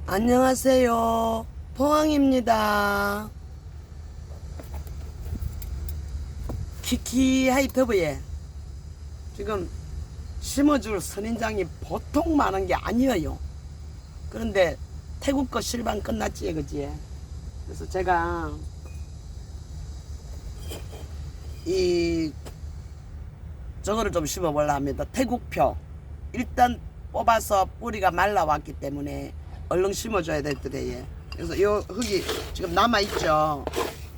안녕하세요. 포항입니다. 키키 하이터브에 지금 심어줄 선인장이 보통 많은 게 아니에요. 그런데 태국 거 실방 끝났지, 그지? 그래서 제가 저거를 좀 심어보려 합니다. 태국표. 일단 뽑아서 뿌리가 말라왔기 때문에 얼른 심어줘야 되더래요. 그래서 요 흙이 지금 남아있죠.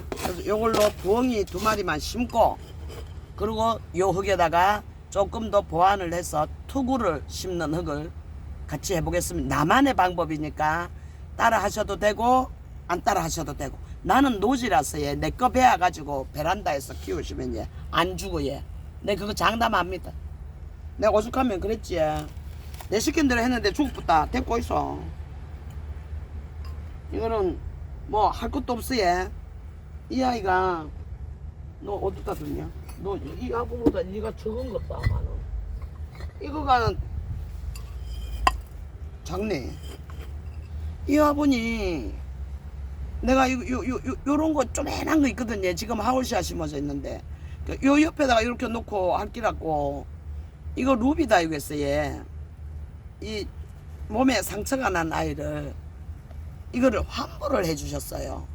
그래서 요걸로 부엉이 2마리만 심고, 그리고 요 흙에다가 조금 더 보완을 해서 투구를 심는 흙을 같이 해보겠습니다. 나만의 방법이니까 따라 하셔도 되고 안 따라 하셔도 되고. 나는 노지라서 내 거 베어가지고 베란다에서 키우시면 안 주고 내 그거 장담합니다. 내가 오죽하면 그랬지. 내 시킨 대로 했는데 죽었다 데리고 있어. 이거는 뭐 할 것도 없어. 이 아이가 너 어디다 뒀냐? 너 이 아부보다 네가 적은 것도 아마는 이거가 작네. 이 화분이 내가 요런 거 쪼매난 거 있거든요. 지금 하울시아 심어져 있는데 요 옆에다가 이렇게 놓고 할 끼라고. 이거 루비다 이거겠어요. 이 몸에 상처가 난 아이를 이거를 환불을 해주셨어요.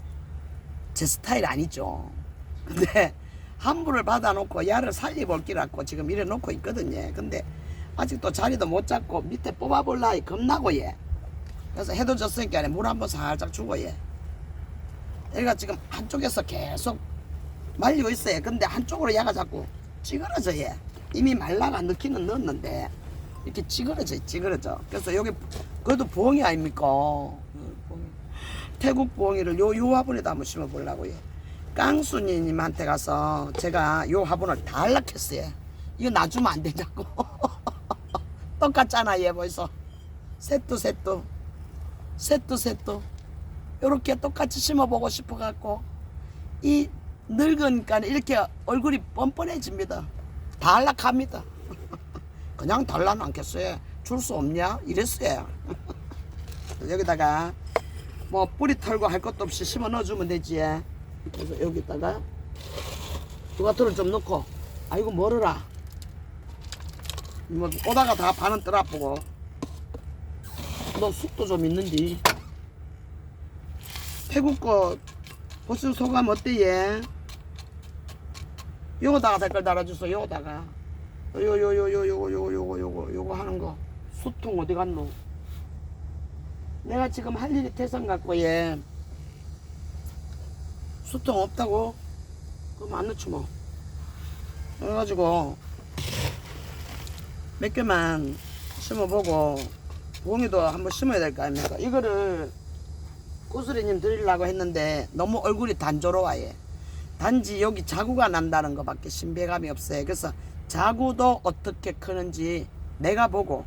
제 스타일 아니죠. 근데 환불을 받아놓고 야를 살려볼 끼라고 지금 이래 놓고 있거든요. 근데 아직도 자리도 못 잡고 밑에 뽑아볼라 겁나고 그래서 해도 졌으니까 물 한번 살짝 주고 얘가 지금 한쪽에서 계속 말리고 있어요. 근데 한쪽으로 야가 자꾸 찌그러져. 이미 말라가 넣기는 넣었는데 이렇게 찌그러져. 그래서 여기 그것도 부엉이 아닙니까? 태국 부엉이를 요 화분에다 한번 심어보려고 깡순이님한테 가서 제가 요 화분을 다 연락했어요. 이거 놔주면 안 되냐고. 똑같잖아 벌써. 셋도 요렇게 똑같이 심어보고 싶어갖고 이 늙으니까 이렇게 얼굴이 뻔뻔해집니다. 다 연락합니다. 그냥 달라는 않겠어요. 줄 수 없냐? 이랬어요. 여기다가 뭐 뿌리 털고 할 것도 없이 심어 넣어주면 되지. 그래서 여기다가 두가토를 좀 넣고. 아이고 멀어라. 뭐 오다가 다 반은 떠나보고. 너 쑥도 좀 있는디. 태국 거 보스 소감 어때? 요거다가 댓글 달아주소. 요거다가 요거 하는 거. 수통 어디 갔노? 내가 지금 할 일이 태산 갖고 수통 없다고? 그럼 안 넣지 뭐. 그래가지고 몇 개만 심어보고 부엉이도 한번 심어야 될 거 아닙니까? 이거를 구슬이님 드리려고 했는데 너무 얼굴이 단조로워요. 단지 여기 자구가 난다는 것밖에 신비감이 없어요. 그래서 자구도 어떻게 크는지 내가 보고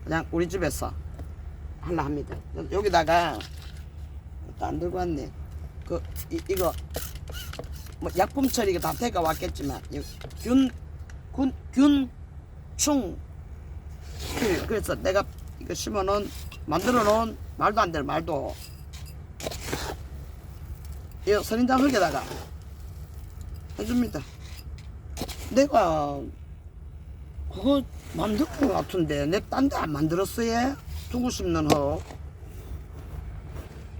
그냥 우리 집에서 하려 합니다. 여기다가 또 안 들고 왔네. 이거 뭐 약품 처리가 다 돼가 왔겠지만 균충. 그래서 내가 이거 심어놓은 만들어 놓은 말도 안 될 말도 이 선인장 흙에다가 해줍니다. 내가 그거 만든 것 같은데 내 딴 데 안 만들었어요. 두고 심는 흙.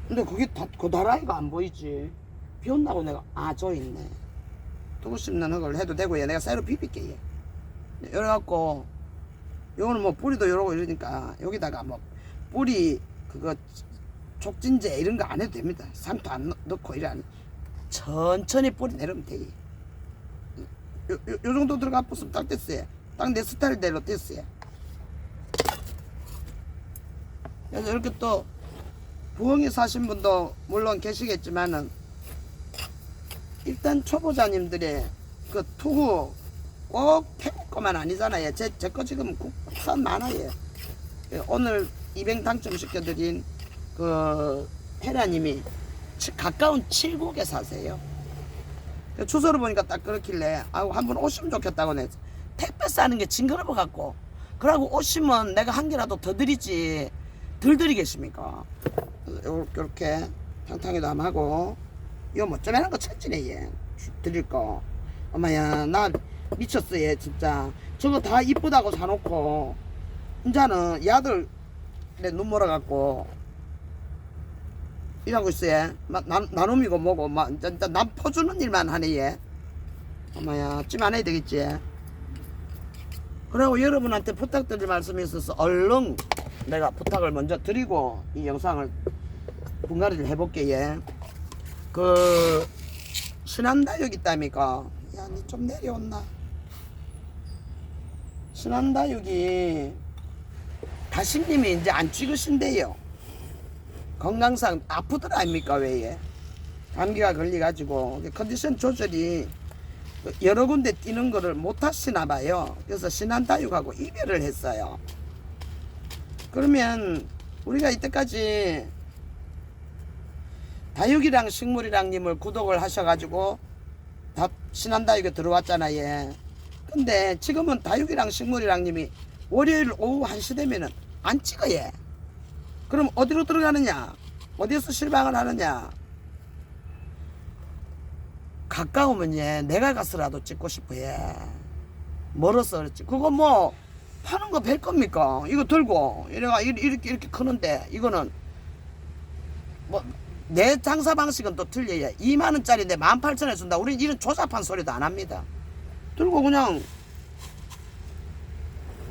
근데 그게 다 고다라이가 안 보이지. 비 온다고 내가 저 있네. 두고 심는 흙을 해도 되고요. 내가 새로 비빌게. 이래갖고 요거는 뭐 뿌리도 이러고 이러니까 여기다가 뭐 뿌리 그거 촉진제 이런 거 안 해도 됩니다. 산도 안 넣고 이런 천천히 뿌리 내리면 돼. 요 정도 들어가 붙으면 딱 됐어요. 딱 내 스타일대로 됐어요. 그래서 이렇게 또 부엉이 사신 분도 물론 계시겠지만은 일단 초보자님들의 그 투구 꼭 태국 거만 아니잖아요. 제 거 지금 국산 많아요. 오늘 200 당첨시켜드린 그 헤라님이 가까운 칠곡에 사세요. 주소를 보니까 딱 그렇길래 한번 오시면 좋겠다고 내 택배 싸는 게 징그러워 갖고. 그러고 오시면 내가 한 개라도 더 드리지. 덜 드리겠습니까? 요렇게 탕탕이도 한번 하고 이거 뭐 쪼매난 거 천지네 얘 드릴 거. 엄마야 나 미쳤어 얘 진짜. 저거 다 이쁘다고 사놓고 이제는 이 아들 내 눈 몰아갖고 이러고 있어 얘. 나눔이고 뭐고 막 남 퍼주는 일만 하네 얘. 엄마야 찜 안 해야 되겠지. 그리고 여러분한테 부탁드릴 말씀이 있어서 얼른 내가 부탁을 먼저 드리고 이 영상을 분갈이를 해볼게 얘. 그 신한다육 있다니까. 야 니 좀 내려온나. 신한다육이 다식님이 이제 안 찍으신대요. 건강상 아프더라 아닙니까 왜 얘. 감기가 걸려가지고 컨디션 조절이 여러 군데 뛰는 거를 못 하시나 봐요. 그래서 신한다육하고 이별을 했어요. 그러면 우리가 이때까지 다육이랑 식물이랑 님을 구독을 하셔가지고 다 신한다육에 들어왔잖아 얘. 근데 지금은 다육이랑 식물이랑 님이 월요일 오후 1시 되면은 안 찍어 얘. 그럼 어디로 들어가느냐? 어디에서 실망을 하느냐? 가까우면 얘 내가 가서라도 찍고 싶어 얘. 멀어서 그렇지. 그거 뭐 파는 거 뵐 겁니까? 이거 들고 이렇게 크는데 이거는 뭐 내 장사 방식은 또 틀려요. 2만원짜리인데 18,000원에 준다. 우린 이런 조잡한 소리도 안 합니다. 들고 그냥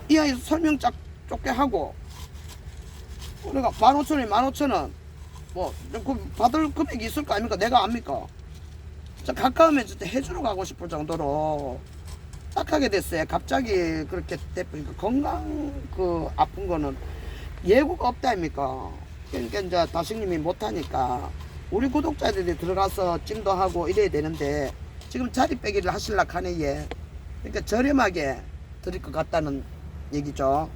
이 아이 설명 좁게 하고 우리가 15,000원 15,000원 뭐 그 받을 금액이 있을 거 아닙니까? 내가 압니까? 가까우면 진짜 해주러 가고 싶을 정도로 딱하게 됐어요. 갑자기 그렇게 돼버리니까 건강 그 아픈 거는 예고가 없다 아닙니까? 그러니까 이제 다식님이 못하니까 우리 구독자들이 들어가서 찜도 하고 이래야 되는데 지금 자리 빼기를 하실락 하네 얘. 그러니까 저렴하게 드릴 것 같다는 얘기죠.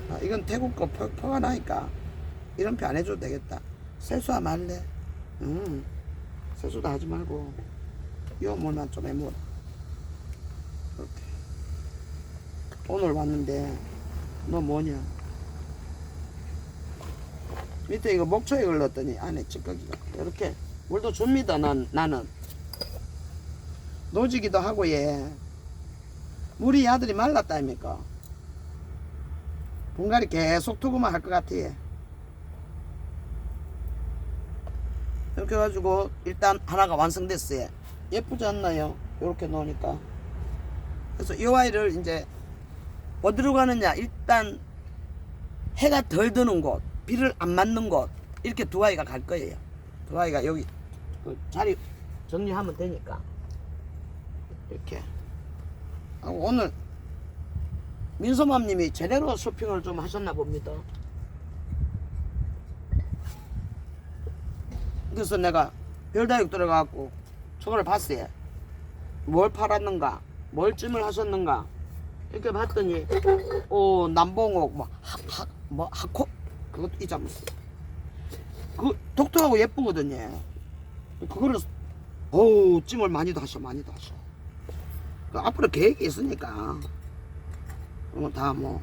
아, 이건 태국 거 표가 나니까 이런 표 안 해줘도 되겠다. 세수하면 할래? 세수도 하지 말고 요 물만 좀 해먹어. 이렇게 오늘 왔는데 너 뭐냐? 밑에 이거 목초에 걸렀더니 안에 찌꺼기가 이렇게 물도 줍니다. 나는 노지기도 하고 얘. 물이 아들이 말랐다 아닙니까? 분갈이 계속 두고만 할 것 같아 얘. 이렇게 해가지고 일단 하나가 완성됐어요. 예쁘지 않나요? 이렇게 놓으니까. 그래서 이 아이를 이제 어디로 가느냐? 일단 해가 덜 드는 곳, 비를 안 맞는 곳, 이렇게 두 아이가 갈 거예요. 두 아이가 여기 그 자리 정리하면 되니까 이렇게 하고. 오늘 민소맘님이 제대로 쇼핑을 좀 하셨나 봅니다. 그래서 내가 별다육 들어가갖고 저거를 봤어요. 뭘 팔았는가, 뭘 찜을 하셨는가 이렇게 봤더니 남봉옥 뭐 하코 그것도 잊어먹었어. 그 독특하고 예쁘거든요. 그거를 찜을 많이도 하셔. 그 앞으로 계획이 있으니까 다 뭐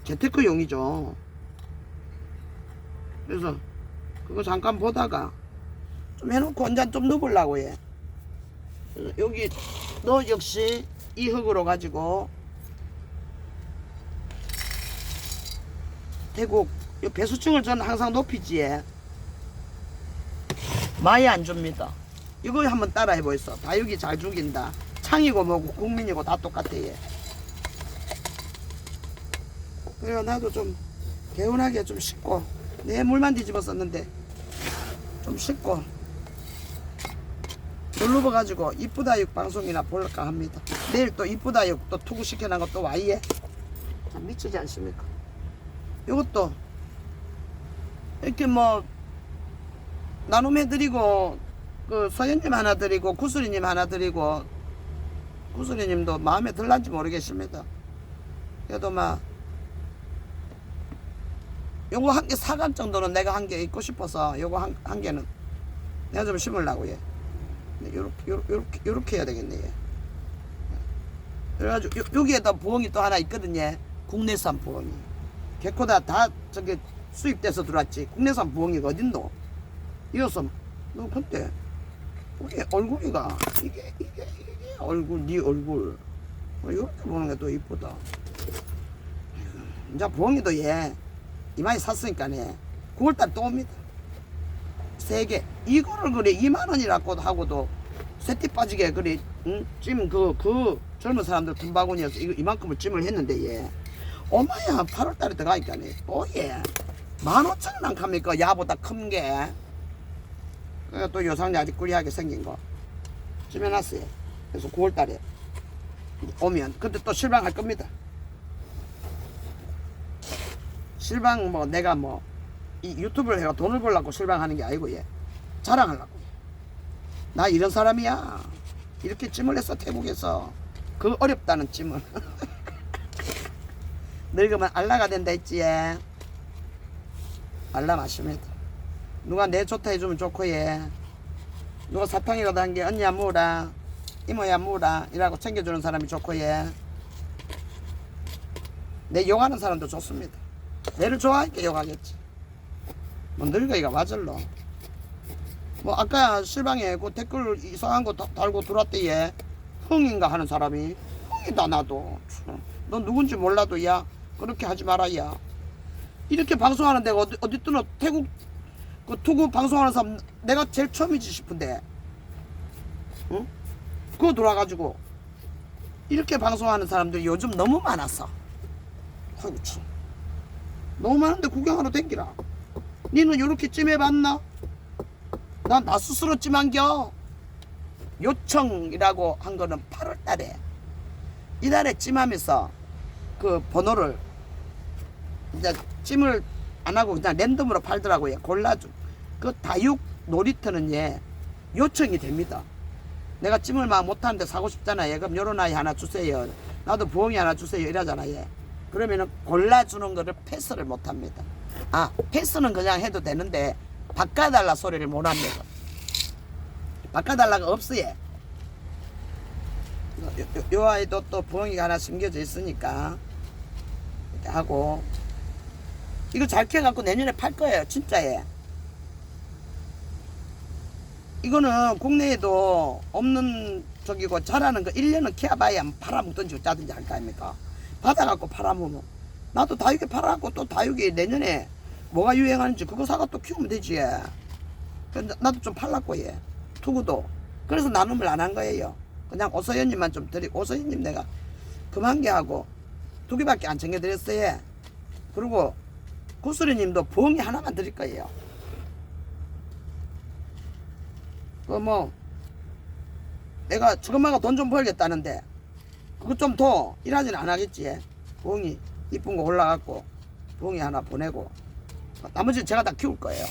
재테크용이죠. 그래서 그거 잠깐 보다가 좀 해놓고 언제 좀 넣어보려고 해. 여기 너 역시 이 흙으로 가지고 태국 배수층을 저는 항상 높이지. 많이 안 줍니다. 이거 한번 따라 해보이소. 다육이 잘 죽인다. 창이고 뭐고 국민이고 다 똑같아 얘. 그래서 나도 좀 개운하게 좀 씻고 내 물만 뒤집었었는데 좀 씻고 둘러봐 가지고 이쁘다육 방송이나 볼까 합니다. 내일 또 이쁘다육 또 투구시켜놓은 것도 와이에 참 미치지 않습니까? 이것도 이렇게 뭐 나눔해드리고 그 서현님 하나 드리고 구슬이님 하나 드리고 구슬이님도 마음에 들란지 모르겠습니다. 그래도 막 요거 한 개 사간 정도는 내가 한 개 입고 싶어서 요거 한 개는 내가 좀 심으려고 해. 요렇게 해야 되겠네 얘. 그래가지고 여기에다 부엉이 또 하나 있거든요. 국내산 부엉이. 개코다 다 저기 수입돼서 들어왔지. 국내산 부엉이가 어딨노? 이어서 너 근데 우리 얼굴이가 이게 얼굴 네 얼굴 이렇게 보는 게 더 이쁘다. 이제 부엉이도 얘 이마에 샀으니까네 9월달 또 옵니다. 3개 이거를 그래 2만원이라고 하고도 쇠띠 빠지게 그래 응? 찜 그 젊은 사람들 금바구니에서 이거 이만큼을 찜을 했는데 얘 엄마야 8월달에 들어가니까네 또얘 15,000원 안 갑니까? 야보다 큰게 또 요상이 아직 꾸리하게 생긴 거 찜해놨어요. 그래서 9월달에 오면 그때 또 실방할 겁니다. 실방 뭐 내가 뭐 이 유튜브를 해가 돈을 벌려고 실방하는 게 아니고 얘 자랑하려고 나 이런 사람이야 이렇게 찜을 했어 태국에서 그 어렵다는 찜을 늙으면 알라가 된다 했지 얘. 알라 마십니다. 누가 내 좋다 해주면 좋고 얘 누가 사탕이라도 한 게 언니야 뭐라 이모야 뭐라 이라고 챙겨주는 사람이 좋고 얘 내 욕하는 사람도 좋습니다. 내를 좋아하니까 욕하겠지. 뭐 늙어이가 맞을러. 뭐 아까 실방에 그 댓글 이상한 거 달고 들어왔대 얘 흥인가 하는 사람이 흥이다 나도 넌 누군지 몰라도 야 그렇게 하지 마라 야 이렇게 방송하는 데가 어디 뜨노 태국 그 투구 방송하는 사람 내가 제일 처음이지 싶은데 응? 그거 돌아가지고 이렇게 방송하는 사람들이 요즘 너무 많았어. 아이고 참 너무 많은데 구경하러 댕기라. 니는 요렇게 찜해봤나? 난 나 스스로 찜한겨. 요청이라고 한 거는 8월달에 이달에 찜하면서 그 번호를 이제 찜을 안 하고 그냥 랜덤으로 팔더라고요. 골라줘. 그 다육 놀이터는 얘 요청이 됩니다. 내가 찜을 막 못하는데 사고 싶잖아. 얘 그럼 요런 아이 하나 주세요. 나도 부엉이 하나 주세요. 이러잖아 얘. 그러면은 골라주는 거를 패스를 못합니다. 아 패스는 그냥 해도 되는데 바꿔달라 소리를 못합니다. 바꿔달라가 없어 얘. 요 아이도 또 부엉이가 하나 숨겨져 있으니까 이렇게 하고 이거 잘 키워갖고 내년에 팔 거예요 진짜 얘. 이거는 국내에도 없는 저기고 자라는 거 1년은 키워봐야 팔아먹든지 어쩌든지 할 거 아닙니까. 받아갖고 팔아먹으면 나도 다육에 팔아갖고 또 다육이 내년에 뭐가 유행하는지 그거 사가 또 키우면 되지 얘. 나도 좀 팔랐고 얘 투구도 그래서 나눔을 안 한 거예요. 그냥 오서연님만 좀 드리고 오서연님 내가 그만 개 하고 2개밖에 안 챙겨드렸어요. 그리고 구슬이님도 부엉이 하나만 드릴 거예요. 그 뭐 내가 저것만가 돈 좀 벌겠다는데 그거 좀 더 일하지는 안 하겠지. 부엉이 이쁜 거 올라갔고 부엉이 하나 보내고 나머지는 제가 다 키울 거예요.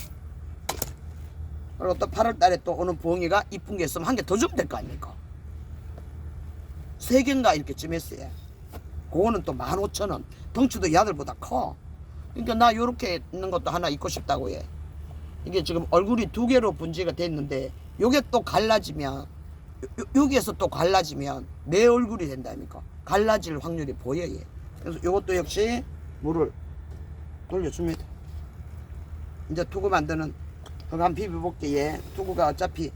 그리고 또 8월달에 또 오는 부엉이가 이쁜 게 있으면 한 개 더 주면 될 거 아닙니까. 3개인가 이렇게 찜했어요. 그거는 또 15,000원. 덩치도 이 아들보다 커. 그러니까 나 요렇게 있는 것도 하나 입고 싶다고 해. 이게 지금 얼굴이 2개로 분지가 됐는데 요게 또 갈라지면 여기에서 또 갈라지면 내 얼굴이 된다니까. 갈라질 확률이 보여요. 그래서 요것도 역시 물을 돌려줍니다. 이제 투구 만드는 그거 한 비벼볼게 얘. 투구가 어차피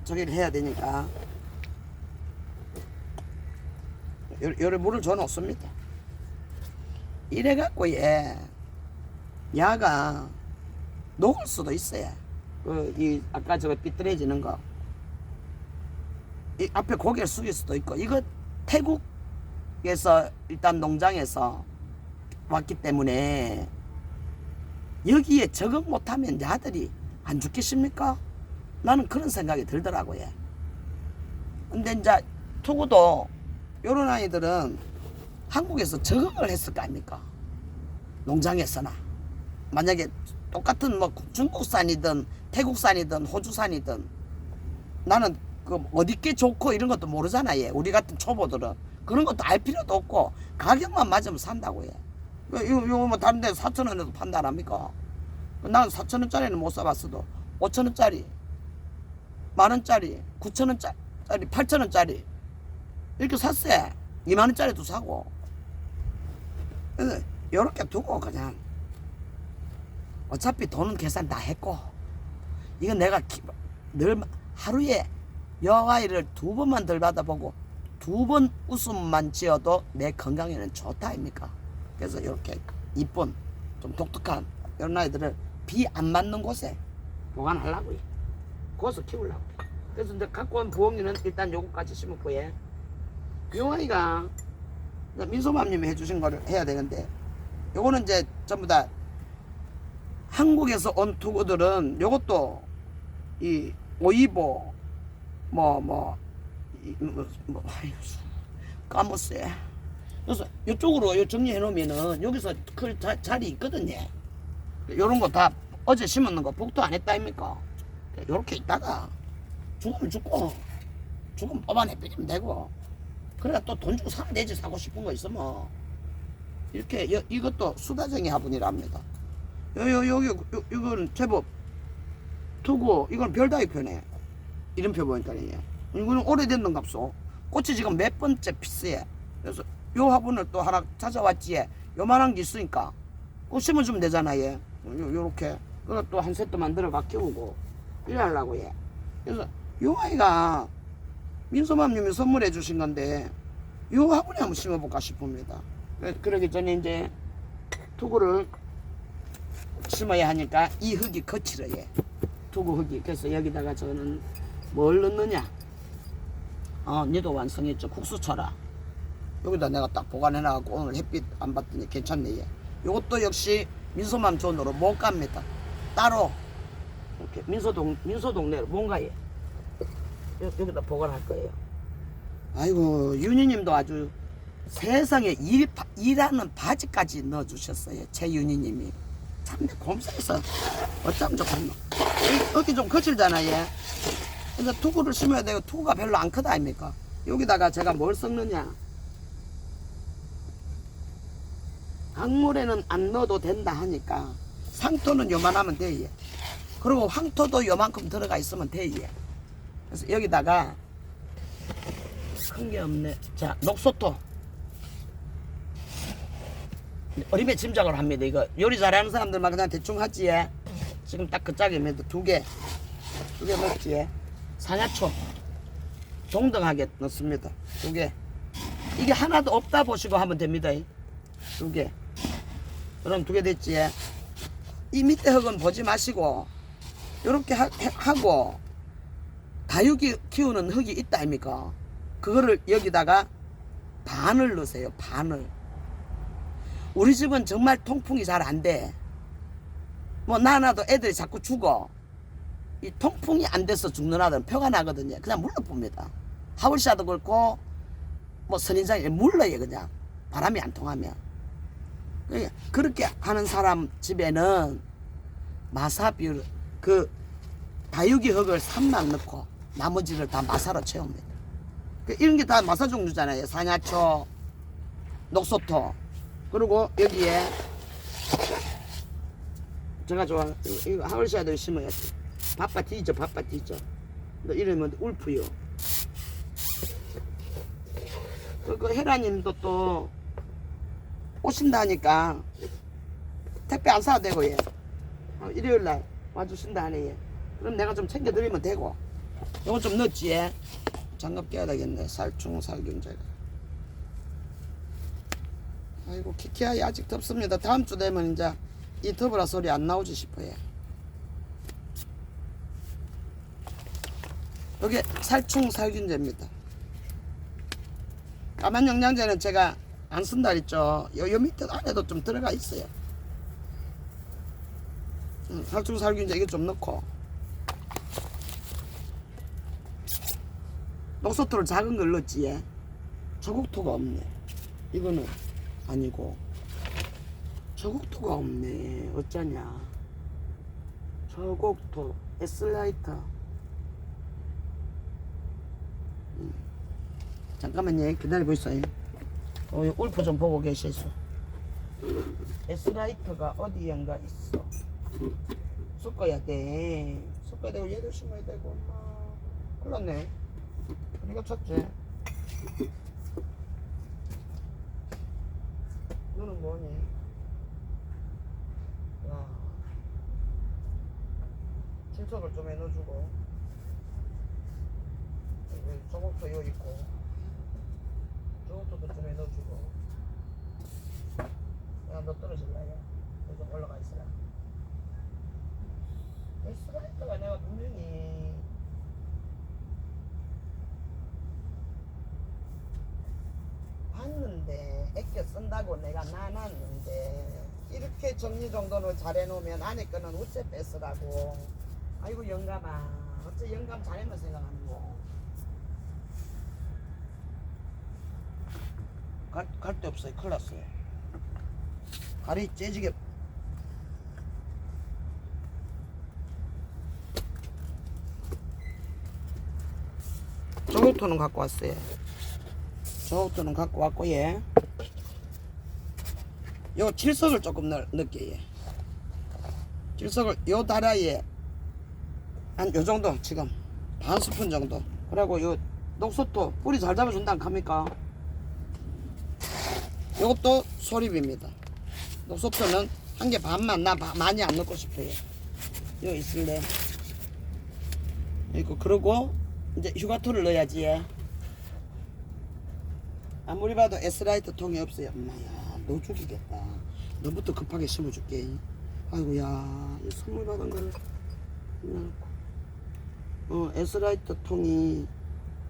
저기를 해야 되니까 요래 물을 줘 놓습니다. 이래갖고 얘 야가 녹을 수도 있어요. 이 아까 저거 삐뚤어지는 거 이 앞에 고개를 숙일 수도 있고 이거 태국에서 일단 농장에서 왔기 때문에 여기에 적응 못하면 야들이 안 죽겠습니까? 나는 그런 생각이 들더라고요. 근데 이제 투구도 요런 아이들은 한국에서 적응을 했을 거 아닙니까? 농장에서나 만약에 똑같은 뭐 중국산이든 태국산이든 호주산이든 나는 그 어디 게 좋고 이런 것도 모르잖아 얘. 우리 같은 초보들은 그런 것도 알 필요도 없고 가격만 맞으면 산다고 해. 이거 뭐 다른 데 4,000원에도 판다 안 합니까? 난 4,000원짜리는 못 사봤어도 5,000원짜리 10,000원짜리 9,000원짜리 8,000원짜리 이렇게 샀어요. 20,000원짜리도 사고 그래서 요렇게 두고 그냥 어차피 돈은 계산 다 했고 이건 내가 늘 하루에 여아이를 2번만 덜 받아보고 2번 웃음만 지어도 내 건강에는 좋다 아닙니까? 그래서 이렇게 이쁜 좀 독특한 이런 아이들을 비 안 맞는 곳에 보관하려고요. 거기서 키우려고. 그래서 이제 갖고 온 부엌리는 일단 요거까지 심었고, 요 아이가 민소맘님이 해주신 거를 해야 되는데, 요거는 이제 전부 다 한국에서 온 투구들은 요것도 이 오이보 까먹었어요. 그래서 이쪽으로 요 정리해 놓으면은 여기서 그 자리 있거든요. 요런 거 다 어제 심었는 거 복도 안 했다 아닙니까? 요렇게 있다가 죽으면 죽고 죽으면 뽑아내 버리면 되고, 그래야 또 돈 주고 사면 되지. 사고 싶은 거 있으면. 이렇게 이것도 수다쟁이 화분이랍니다. 이건 제법 두고 이건 별다이표네. 이름표 보니까 이거는 오래됐는 값소. 꽃이 지금 몇 번째 피스에. 그래서 요 화분을 또 하나 찾아왔지에. 요만한 게 있으니까 꽃 심어주면 되잖아. 얘 요렇게 그걸 또 한 세트 만들어가 키우고 이래 하려고. 얘 그래서 요 아이가 민소맘님이 선물해 주신 건데 요 화분에 한번 심어볼까 싶습니다. 그러기 전에 이제 투구를 심어야 하니까 이 흙이 거칠어. 얘 투구 흙이. 그래서 여기다가 저는 뭘 넣느냐, 니도 완성했죠. 국수 쳐라. 여기다 내가 딱 보관해 놔갖고 오늘 햇빛 안 받더니 괜찮네. 얘 요것도 역시 민소맘 존으로 못 갑니다. 따로 이렇게 민소동네로 뭔가 얘 여기다 보관할 거예요. 아이고 윤희님도 아주 세상에 일하는 바지까지 넣어주셨어요. 최윤희님이 참 곰새서 어쩌면 좋겠노. 여기 좀 거칠잖아. 얘 그래서 투구를 심어야 되고 투구가 별로 안 크다 아닙니까? 여기다가 제가 뭘 섞느냐, 강물에는 안 넣어도 된다 하니까 상토는 요만하면 돼. 얘 그리고 황토도 요만큼 들어가 있으면 돼. 얘 그래서 여기다가 큰 게 없네. 자, 녹소토 어림에 짐작을 합니다. 이거 요리 잘하는 사람들만 그냥 대충 하지. 얘 지금 딱 그 짝이면 두 개 넣지. 얘 산야초 동등하게 넣습니다. 2개. 이게 하나도 없다 보시고 하면 됩니다. 2개. 그럼 2개 됐지. 얘 이 밑에 흙은 보지 마시고 요렇게 하고 다육이 키우는 흙이 있다 아닙니까? 그거를 여기다가 반을 넣으세요. 반을. 우리 집은 정말 통풍이 잘 안 돼. 뭐 나나도 애들이 자꾸 죽어. 이 통풍이 안 돼서 죽는 아들은 표가 나거든요. 그냥 물러봅니다. 하울샤도 그렇고 뭐 선인장이 물러요. 그냥 바람이 안 통하면. 그렇게 하는 사람 집에는 마사비율 그 다육이 흙을 3막 넣고 나머지를 다 마사로 채웁니다. 이런 게 다 마사 종류잖아요. 산야초, 녹소토. 그리고 여기에 제가 좋아하는 이거 하울샤도 심어야지. 바빠티죠. 바빠티죠. 이름은 울프요. 그 헤라님도 또 오신다니까 택배 안 사도 되고. 얘 일요일날 와주신다 하네. 얘 그럼 내가 좀 챙겨드리면 되고. 이거 좀 넣었지. 얘 장갑 껴야 되겠네. 살충살균제가. 아이고 키키아이 아직 덥습니다. 다음 주 되면 이제 이 더브라 소리 안 나오지 싶어요. 여기 살충살균제입니다. 까만 영양제는 제가 안 쓴다 그랬죠. 요 밑에 안에도 좀 들어가 있어요. 살충살균제 이거 좀 넣고 녹소토를 작은 걸 넣었지. 얘 저국토가 없네. 이거는 아니고 저국토가 없네. 어쩌냐. 저국토 S라이터. 잠깐만요. 기다려보세요. 울프 좀 보고 계시소. S라이터가 어디엔가 있어. 섞어야 돼. 섞어야 되고 얘도 심어야 되고. 큰일 났네. 이거 쳤지. 너는 뭐니? 야, 질척을 좀 해넣어주고, 저것도 요 있고, 저것도 좀 해넣어주고. 야, 너 떨어질라, 야. 너 좀 올라가 있어라. 에스라이터가 내가 분명히 봤는데, 아껴 쓴다고 내가 나눴는데, 이렇게 정리 정돈을 잘 해놓으면 안에 거는 어째 뺐으라고. 아이고, 영감아. 어째 영감 잘해만 생각하는 거. 갈 데 없어요. 큰일 났어요. 가리 째지게. 저것도는 갖고 왔어요. 저것도는 갖고 왔고, 예. 요 질석을 조금 넣을게, 예. 질석을 요 다라이에 한 요 정도, 지금 반 스푼 정도. 그리고 요 녹소토 뿌리 잘 잡아준다 합니까? 요것도 소립입니다. 녹소토는 한 개 반만, 나 많이 안 넣고 싶어요. 요 있을래. 이거 그러고 이제 휴가토를 넣어야지. 예. 아무리 봐도 S라이트 통이 없어요. 엄마야, 너 죽이겠다. 너부터 급하게 심어줄게. 아이고야, 이 선물 받은 거를 S라이트 통이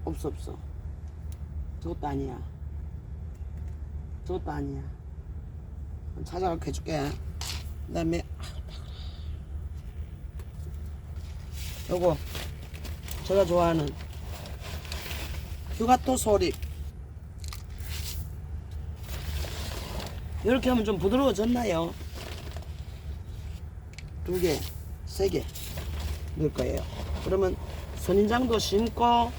없어. 저것도 아니야. 저것도 아니야. 찾아가서 해줄게. 그 다음에 요거 제가 좋아하는 휴가토 소립. 이렇게 하면 좀 부드러워졌나요? 2개, 3개 넣을 거예요. 그러면 선인장도 심고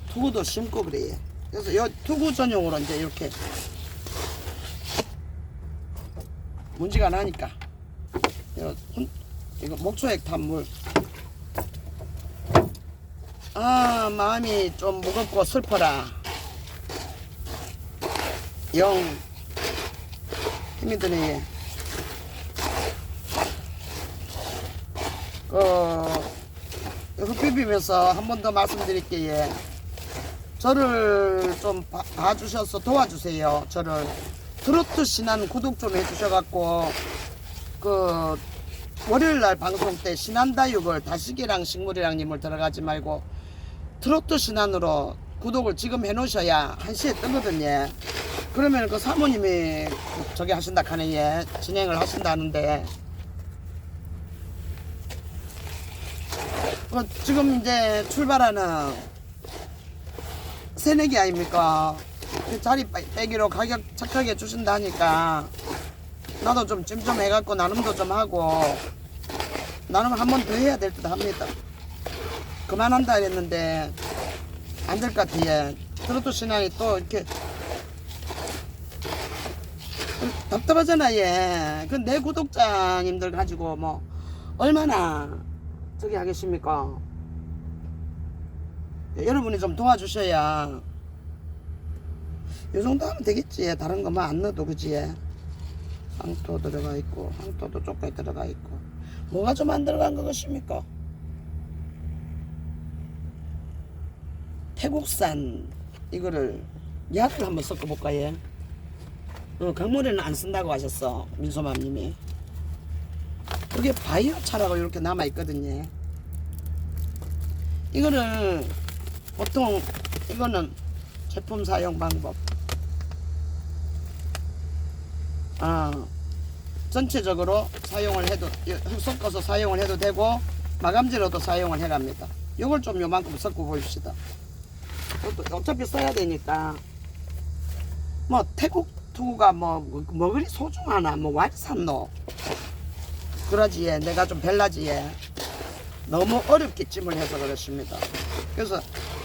투구도 심고 그래요. 그래서 이 투구 전용으로 이제 이렇게 문제가 나니까 이거 목초액 탄물. 아, 마음이 좀 무겁고 슬퍼라. 영 힘이 드네. 흙비비면서 한 번 더 말씀드릴게요. 저를 좀 봐주셔서 도와주세요. 저를 트로트 신한 구독 좀 해주셔갖고 월요일날 방송 때 신한다육을 다시기랑 식물이랑님을 들어가지 말고 트로트 신한으로 구독을 지금 해놓으셔야 1시에 뜨거든요. 그러면 그 사모님이 저기 하신다 하네. 예, 진행을 하신다는데 지금 이제 출발하는 새내기 아닙니까? 그 자리 빼기로 가격 착하게 주신다니까 나도 좀 찜좀 해갖고 나눔도 좀 하고 나눔 한 번 더 해야 될 듯 합니다. 그만한다 했는데 안 될 것 같아. 트로트 신앙이 또 이렇게 답답하잖아. 얘. 그 내 구독자님들 가지고 뭐 얼마나 저기 하겠습니까? 여러분이 좀 도와주셔야 요 정도 하면 되겠지. 다른 거 뭐 안 넣어도 그지. 황토 들어가 있고 황토도 조금 들어가 있고 뭐가 좀 안 들어간 거 같습니까? 태국산 이거를 약을 한번 섞어볼까. 얘. 강물에는 안 쓴다고 하셨어, 민소맘님이. 여기 바이오 차라고 이렇게 남아있거든요. 이거를 보통 이거는 제품 사용 방법. 전체적으로 사용을 해도 섞어서 사용을 해도 되고 마감지로도 사용을 해갑니다. 이걸 좀 요만큼 섞어 봅시다. 어차피 써야 되니까. 뭐 태국 투구가 뭐 그리 소중하나 뭐 왈산노 그러지. 예. 내가 좀 별나지. 예. 너무 어렵게 찜을 해서 그렇습니다. 그래서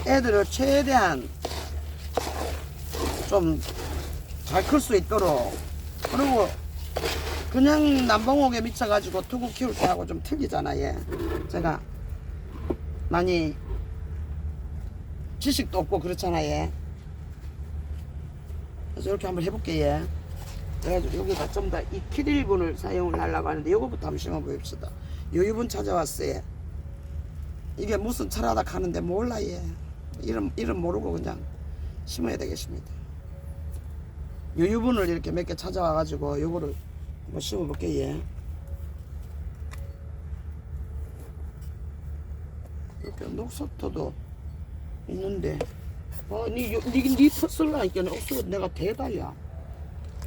애들을 최대한 좀 잘 클 수 있도록. 그리고 그냥 남봉옥에 미쳐가지고 투구 키울 때 하고 좀 틀리잖아. 예. 제가 많이 지식도 없고 그렇잖아. 예. 그래서 이렇게 한번 해볼게. 예. 그래가지고 여기다 좀 더 이 키릴분을 사용을 하려고 하는데 요거부터 한번 심어봅시다. 요 유분 찾아왔어요. 이게 무슨 철하다 하는데 몰라 얘. 이름 모르고 그냥 심어야 되겠습니다. 요 유분을 이렇게 몇 개 찾아와가지고 요거를 한번 심어볼게요. 얘. 이렇게 녹서터도 있는데 니 퍼슬라니까 없어. 내가 대다야.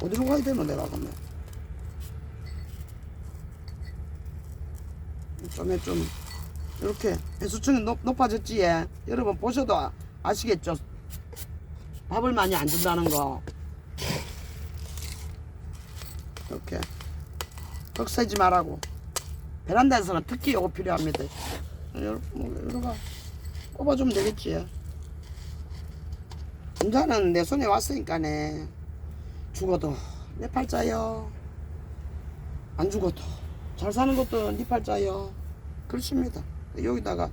어디로 가야 되노 내가 그러면. 좀 이렇게 배수층이 높아졌지. 예. 여러분 보셔도 아시겠죠? 밥을 많이 안 준다는 거. 이렇게 턱세지 말라고. 베란다에서는 특히 요거 필요합니다. 이러가 꼽아주면 되겠지. 혼자는 내 손에 왔으니까네. 죽어도 내 팔자요. 안 죽어도 잘 사는 것도 네 팔자요. 그렇습니다. 여기다가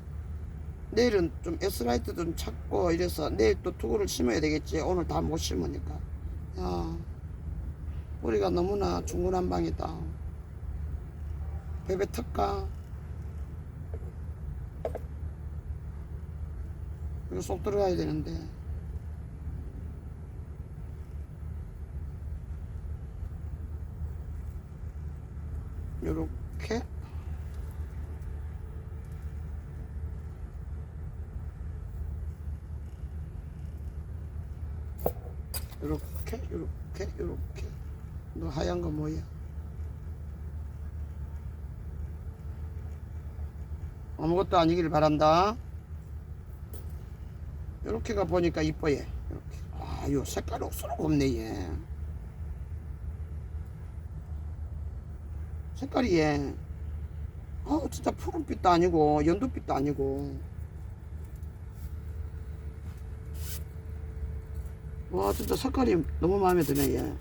내일은 좀 에스라이트 좀 찾고 이래서 내일 또 투구를 심어야 되겠지. 오늘 다 못 심으니까. 야, 우리가 너무나 중구난방이다. 베베 턱가. 이거 쏙 들어가야 되는데. 요렇게 요렇게 너 하얀 거 뭐야? 아무것도 아니길 바란다. 요렇게가 보니까 이뻐 얘. 이렇게. 요 색깔 억수로 곱네 얘. 색깔이 얘. 진짜 푸른빛도 아니고 연두빛도 아니고. 와 진짜 색깔이 너무 마음에 드네 얘.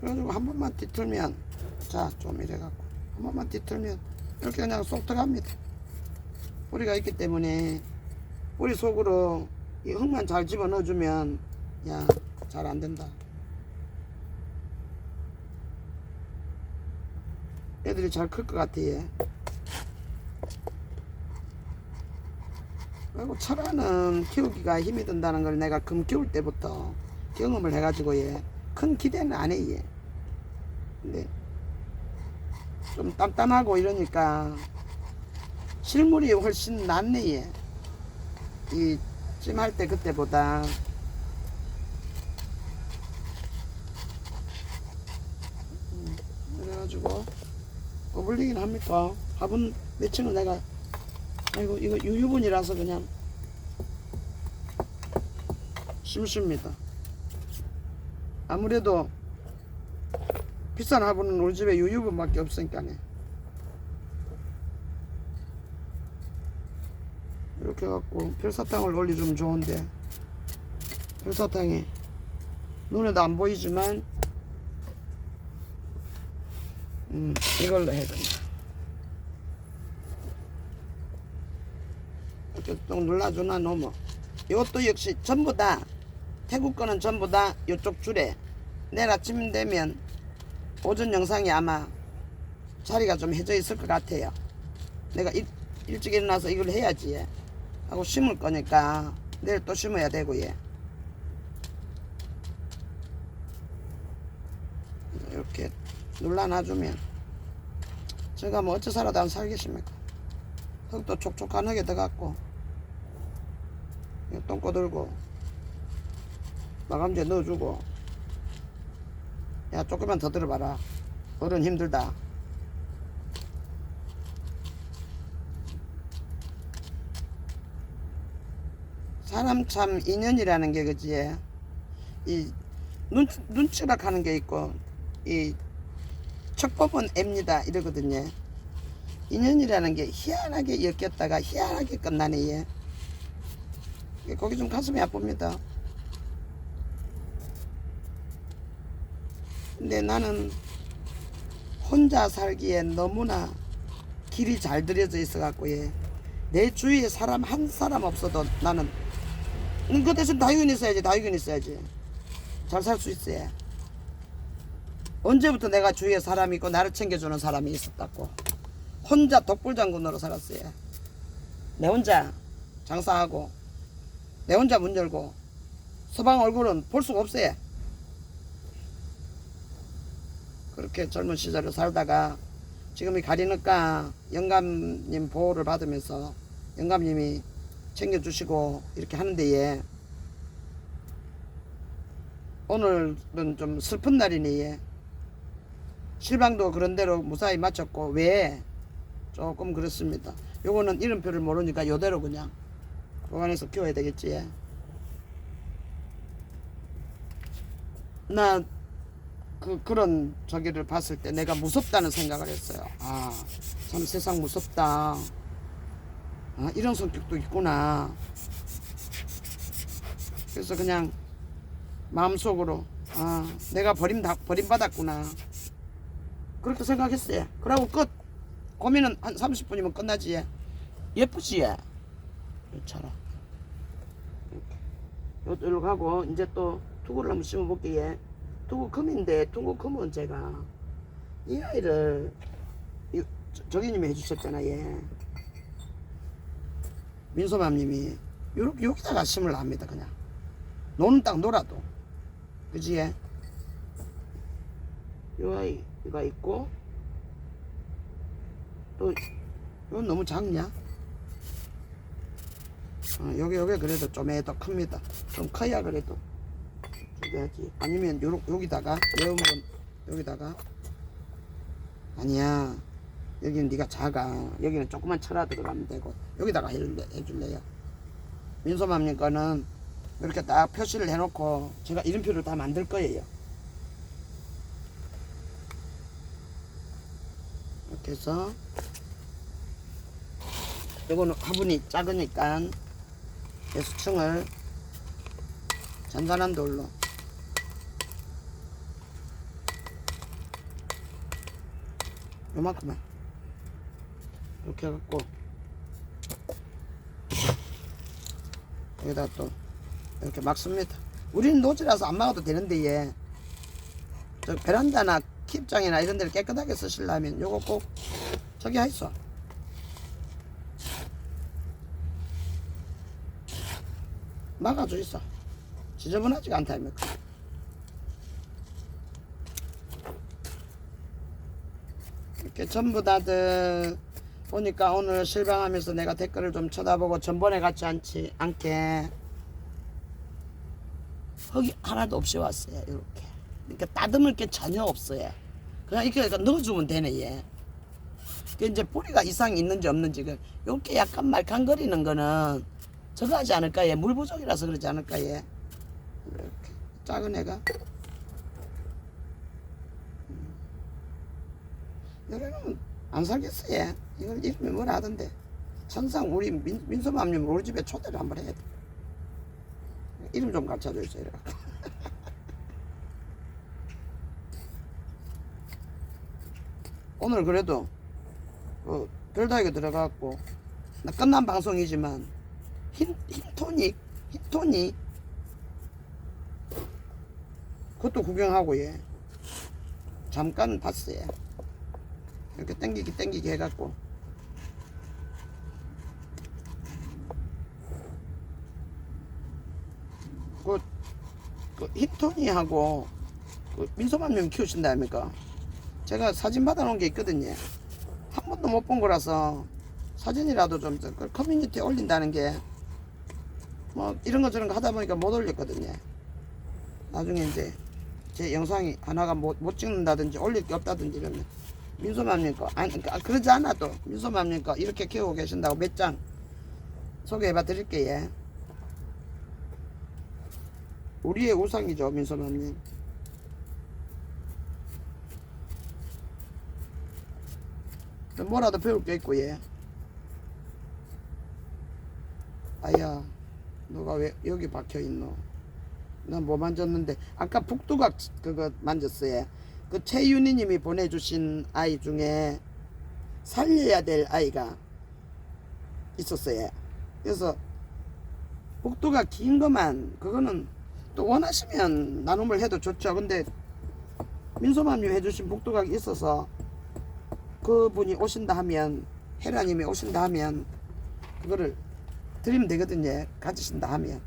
그래가지고 한 번만 뒤틀면, 자 좀 이래갖고 한 번만 뒤틀면 이렇게 그냥 쏙 들어갑니다. 뿌리가 있기 때문에 뿌리 속으로 이 흙만 잘 집어 넣어주면 야 잘 안된다. 애들이 잘 클 것 같아 얘. 그리고 철화는 키우기가 힘이 든다는 걸 내가 금 키울 때부터 경험을 해가지고 얘 큰 기대는 안 해 얘. 근데 좀 단단하고 이러니까 실물이 훨씬 낫네 얘. 이 찜할 때 그때보다. 그래가지고 어울리긴 합니까? 화분 매칭은 내가 아이고 이거 유유분이라서 그냥 심습니다. 아무래도 비싼 화분은 우리 집에 유유분밖에 없으니까네. 이렇게 해갖고 별사탕을 올려주면 좋은데 별사탕이 눈에도 안 보이지만 이걸로 해야 된다. 이렇게 또 눌러주나 놓으면 이것도 역시 전부 다 태국 거는 전부 다 이쪽 줄에 내일 아침 되면 오전 영상이 아마 자리가 좀 해져 있을 것 같아요. 내가 일찍 일어나서 이걸 해야지 하고 심을 거니까 내일 또 심어야 되고 예. 이렇게 눌러놔주면 제가 뭐 어째 살아도 안 살겠습니까? 흙도 촉촉한 흙에 들어갔고 똥꼬 들고 마감재 넣어주고. 야 조금만 더 들어봐라. 어른 힘들다. 사람 참 인연이라는 게 그지. 이 눈치락 하는 게 있고 이 척법은 앱니다 이러거든요. 인연이라는 게 희한하게 엮였다가 희한하게 끝나네 얘. 거기 좀 가슴이 아픕니다. 근데 나는 혼자 살기에 너무나 길이 잘 들여져 있어 갖고 내 주위에 사람 한 사람 없어도 나는 그 대신 다육인 있어야지. 다육인 있어야지 잘 살 수 있어요. 언제부터 내가 주위에 사람이 있고 나를 챙겨주는 사람이 있었다고. 혼자 독불장군으로 살았어요. 내 혼자 장사하고 내 혼자 문 열고 서방 얼굴은 볼 수가 없어요. 그렇게 젊은 시절을 살다가 지금이 가리니까 영감님 보호를 받으면서 영감님이 챙겨주시고 이렇게 하는데 예. 오늘은 좀 슬픈 날이니 예. 실방도 그런대로 무사히 마쳤고 왜 조금 그렇습니다. 요거는 이름표를 모르니까 요대로 그냥 보관해서 키워야 되겠지. 예. 나 그런 저기를 봤을 때 내가 무섭다는 생각을 했어요. 아, 참 세상 무섭다. 아, 이런 성격도 있구나. 그래서 그냥 마음속으로 아, 내가 버림받았구나. 그렇게 생각했어요. 그러고 끝. 고민은 한 30분이면 끝나지. 예. 예쁘지? 예. 요처럼. 요로 가고 이제 또 투구를 한번 심어볼게. 예. 투구 금인데 투구 금은 제가 이 아이를 저기님이 해주셨잖아. 예. 민소맘님이 요렇게 여기다가 심으려 합니다. 그냥 노는 딱 놀아도 그지? 예. 요 아이가 있고 또 이건 너무 작냐? 여기 그래도 좀 더 큽니다. 좀 커야 그래도 줘야지. 아니면 여기다가 매운건 여기다가 아니야. 여기는 네가 작아. 여기는 조그만 철화 들어가면 되고 여기다가 해줄래요. 민소맘님 거는 이렇게 딱 표시를 해놓고 제가 이름표를 다 만들 거예요. 이렇게 해서 이거는 화분이 작으니까 수층을 잔잔한 돌로 요만큼만 이렇게 해갖고 여기다 또 이렇게 막습니다. 우리는 노지라서 안 막아도 되는데 예. 저 베란다나 킵장이나 이런 데를 깨끗하게 쓰시려면 요거 꼭 저기 하있어. 막아줘 있어. 지저분하지가 않다 아닙니까? 이렇게 전부 다들 보니까 오늘 실방하면서 내가 댓글을 좀 쳐다보고 전번에 같지 않게 흙이 하나도 없이 왔어요. 이렇게. 그러니까 따듬을 게 전혀 없어요. 그냥 이렇게 넣어주면 되네. 얘. 그 이제 뿌리가 이상이 있는지 없는지 이렇게 약간 말캉거리는 거는 저거 하지 않을까? 얘. 물 부족이라서 그러지 않을까? 얘. 이렇게 작은 애가 이러면 안 살겠어. 얘. 이걸 이름이 뭐라 하던데 천상 우리 민소맘님 우리 집에 초대를 한번 해야 돼. 이름 좀 가르쳐줘 있어요. 오늘 그래도 별다이가 들어갔고 나 끝난 방송이지만 흰토닉 그것도 구경하고 예 잠깐 봤어요. 이렇게 땡기기 해갖고 그 흰토니하고 그 민소맘님 키우신다 아닙니까? 제가 사진 받아놓은 게 있거든요. 한 번도 못 본 거라서 사진이라도 좀 커뮤니티에 올린다는 게 뭐 이런 거 저런 거 하다 보니까 못 올렸거든요. 나중에 이제 제 영상이 하나가 못 찍는다든지 올릴 게 없다든지 이러면 민소맘님 거 아니 그러지 않아도 민소맘님 거 이렇게 키우고 계신다고 몇 장 소개해봐 드릴게요. 우리의 우상이죠 민소맘님. 뭐라도 배울 게 있고 예. 아야 너가 왜 여기 박혀있노? 난 뭐 만졌는데 아까 북두각 그거 만졌어요. 그 최윤희 님이 보내주신 아이 중에 살려야 될 아이가 있었어요. 그래서 북두각 긴 거만 그거는 또 원하시면 나눔을 해도 좋죠. 근데 민소맘님 해주신 복도각이 있어서 그분이 오신다 하면, 헤라님이 오신다 하면 그거를 드리면 되거든요. 가지신다 하면.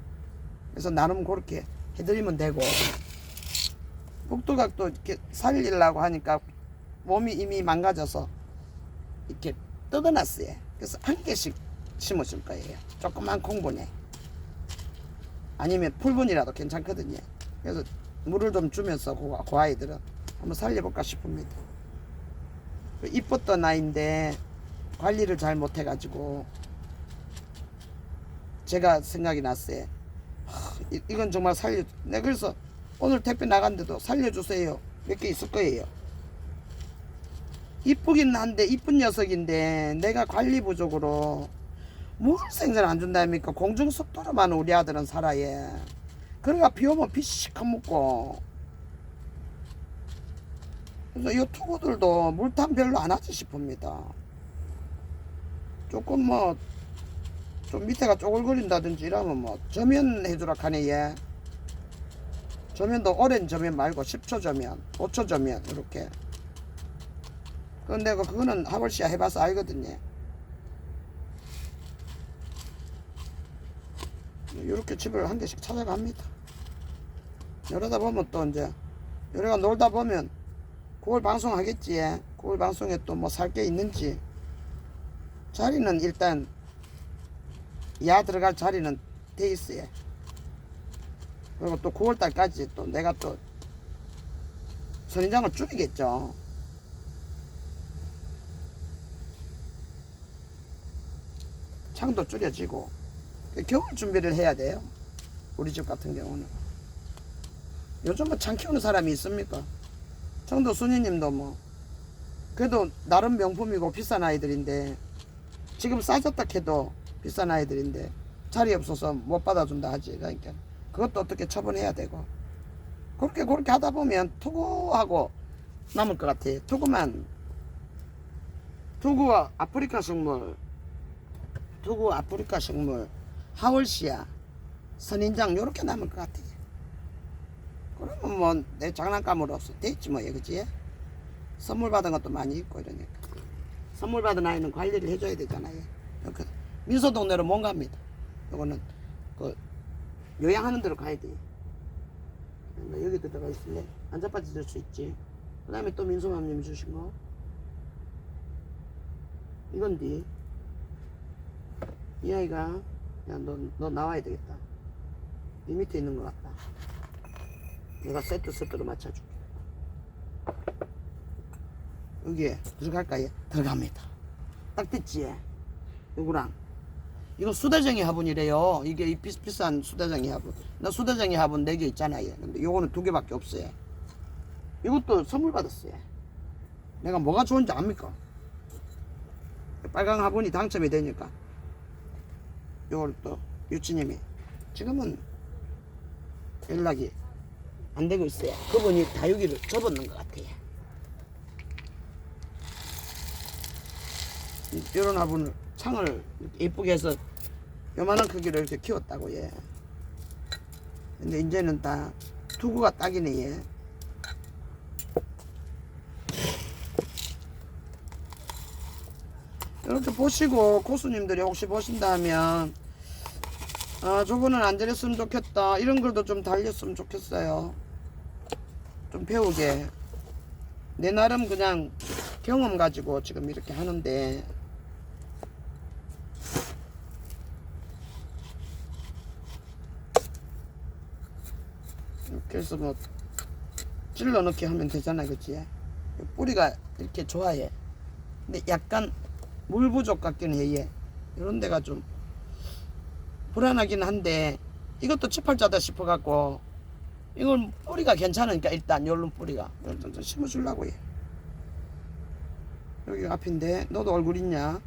그래서 나름 그렇게 해드리면 되고, 복도각도 이렇게 살리려고 하니까 몸이 이미 망가져서 이렇게 뜯어놨어요. 그래서 한 개씩 심으실 거예요. 조그만 콩분에. 아니면 풀분이라도 괜찮거든요. 그래서 물을 좀 주면서 그 아이들은 한번 살려볼까 싶습니다. 이뻤던 아이인데 관리를 잘 못해가지고 제가 생각이 났어요. 이건 정말 네, 그래서 오늘 택배 나갔는데도 살려주세요. 몇 개 있을 거예요. 이쁘긴 한데, 이쁜 녀석인데 내가 관리 부족으로 물 생선 안 준다니까. 공중속도로만 우리 아들은 살아요. 그러니까 비 오면 비 시커 먹고. 그래서 이 투구들도 물탐 별로 안 하지 싶습니다. 조금 뭐 좀 밑에가 쪼글거린다든지 이러면 뭐 저면 해주라 하네. 얘 저면도 오랜 저면 말고 10초 저면, 5초 저면 이렇게. 근데 그거는 하벌씨야 해봐서 알거든요. 이렇게 집을 한 개씩 찾아갑니다. 이러다 보면 또 이제 여기가 놀다 보면 9월 방송하겠지. 9월 방송에 또 뭐 살 게 있는지. 자리는 일단 야 들어갈 자리는 돼 있어요. 그리고 또 9월달까지 또 내가 또 선인장을 줄이겠죠. 창도 줄여지고 겨울 준비를 해야 돼요. 우리 집 같은 경우는. 요즘 뭐 창 키우는 사람이 있습니까? 청도 순이님도 뭐 그래도 나름 명품이고 비싼 아이들인데, 지금 싸졌다 해도 비싼 아이들인데 자리 없어서 못 받아준다 하지. 그러니까 그것도 어떻게 처분해야 되고, 그렇게 하다 보면 투구하고 남을 것 같아. 투구와 아프리카 식물, 하월시아, 선인장 요렇게 남을 것 같아. 그러면 뭐 내 장난감으로 없어 됐지 뭐. 그치? 선물 받은 것도 많이 있고 이러니까. 선물 받은 아이는 관리를 해줘야 되잖아요. 이렇게 민소동네로 못 갑니다. 요거는 그 요양하는 데로 가야 돼. 여기 들어가 있을래? 안자빠지 줄 수 있지. 그 다음에 또 민소맘님이 주신 거 이건데, 이 아이가, 야 너 나와야 되겠다. 이 밑에 있는 것 같다. 내가 세트로 맞춰줄게. 여기에 들어갈까요? 들어갑니다. 딱 됐지? 요거랑 이거 수대쟁이 화분이래요. 이게 비싼 수대쟁이 화분. 나 수대쟁이 화분 4개 있잖아요. 근데 요거는 2개밖에 없어요. 이것도 선물 받았어요. 내가 뭐가 좋은지 압니까? 빨강 화분이 당첨이 되니까 요걸 또 유치님이 지금은 연락이 안 되고 있어요. 그분이 다육이를 접었는 것 같아요. 이런 화분을 창을 예쁘게 해서 요만한 크기로 이렇게 키웠다고. 예. 근데 이제는 다 투구가 딱이네. 예. 이렇게 보시고 고수님들이 혹시 보신다면 저분은 안 저랬으면 좋겠다 이런 글도 좀 달렸으면 좋겠어요. 좀 배우게. 내 나름 그냥 경험 가지고 지금 이렇게 하는데, 이렇게 해서 뭐 찔러 넣기 하면 되잖아. 그치? 뿌리가 이렇게 좋아해. 근데 약간 물 부족 같긴 해. 이런 데가 좀 불안하긴 한데, 이것도 치팔자다 싶어 갖고 이건 뿌리가 괜찮으니까 일단 요런 뿌리가 좀 심어주려고 해. 여기 앞인데 너도 얼굴 있냐?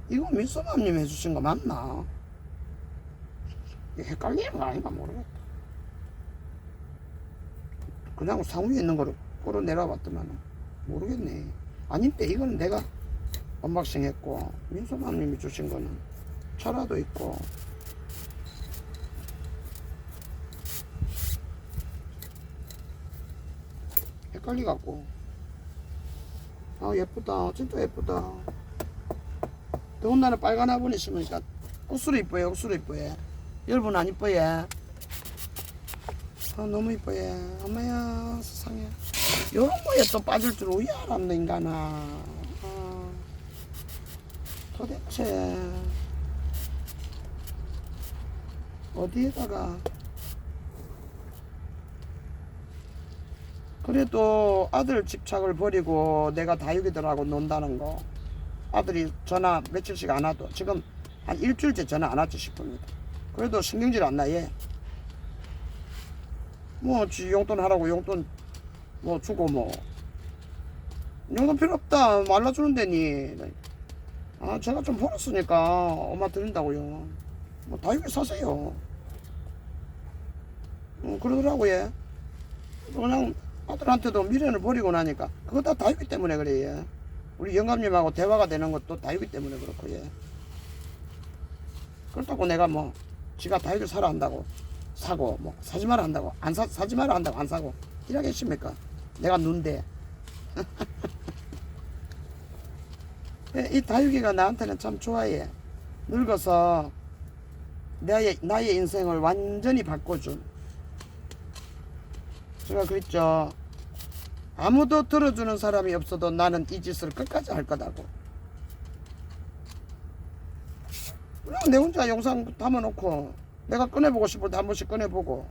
이거 민소맘님 해주신 거 맞나? 헷갈리는 거 아닌가 모르겠다. 그냥 상위에 있는 거를 끌어 내려봤더만 모르겠네. 아닌데 이거는 내가 언박싱 했고, 민소맘님이 주신 거는 철화도 있고. 헷갈리갖고. 아, 예쁘다. 진짜 예쁘다. 더군다나 빨간 화분이 있으니까 억수로 이뻐요. 억수로 이뻐요. 여러분 안 이뻐요? 아, 너무 이뻐요. 엄마야 세상에. 요런 거에 또 빠질 줄 왜 알았네 인간아. 아, 도대체 어디에다가. 그래도 아들 집착을 버리고 내가 다육이들하고 논다는 거, 아들이 전화 며칠씩 안 와도 지금 한 일주일째 전화 안 왔지 싶습니다. 그래도 신경질 안 나. 얘 뭐 지 용돈 하라고 용돈 뭐 주고 뭐 용돈 필요 없다 말라주는 데니. 아 제가 좀 벌었으니까 엄마 드린다고요. 뭐 다육이 사세요. 그러더라고. 얘 그냥 아들한테도 미련을 버리고 나니까 그거 다 다육이 때문에 그래. 얘 우리 영감님하고 대화가 되는 것도 다육이 때문에 그렇고. 얘 그렇다고 내가 뭐 지가 다육이 사라 한다고 사고, 뭐 사지 마라 한다고 안 사지 마라 한다고 안 사고 이러겠습니까? 내가 눈대. 이 다육이가 나한테는 참 좋아해. 늙어서 나의 인생을 완전히 바꿔준. 제가 그랬죠. 아무도 들어주는 사람이 없어도 나는 이 짓을 끝까지 할 거다고. 그냥 내 혼자 영상 담아놓고 내가 꺼내보고 싶을 때 한 번씩 꺼내보고.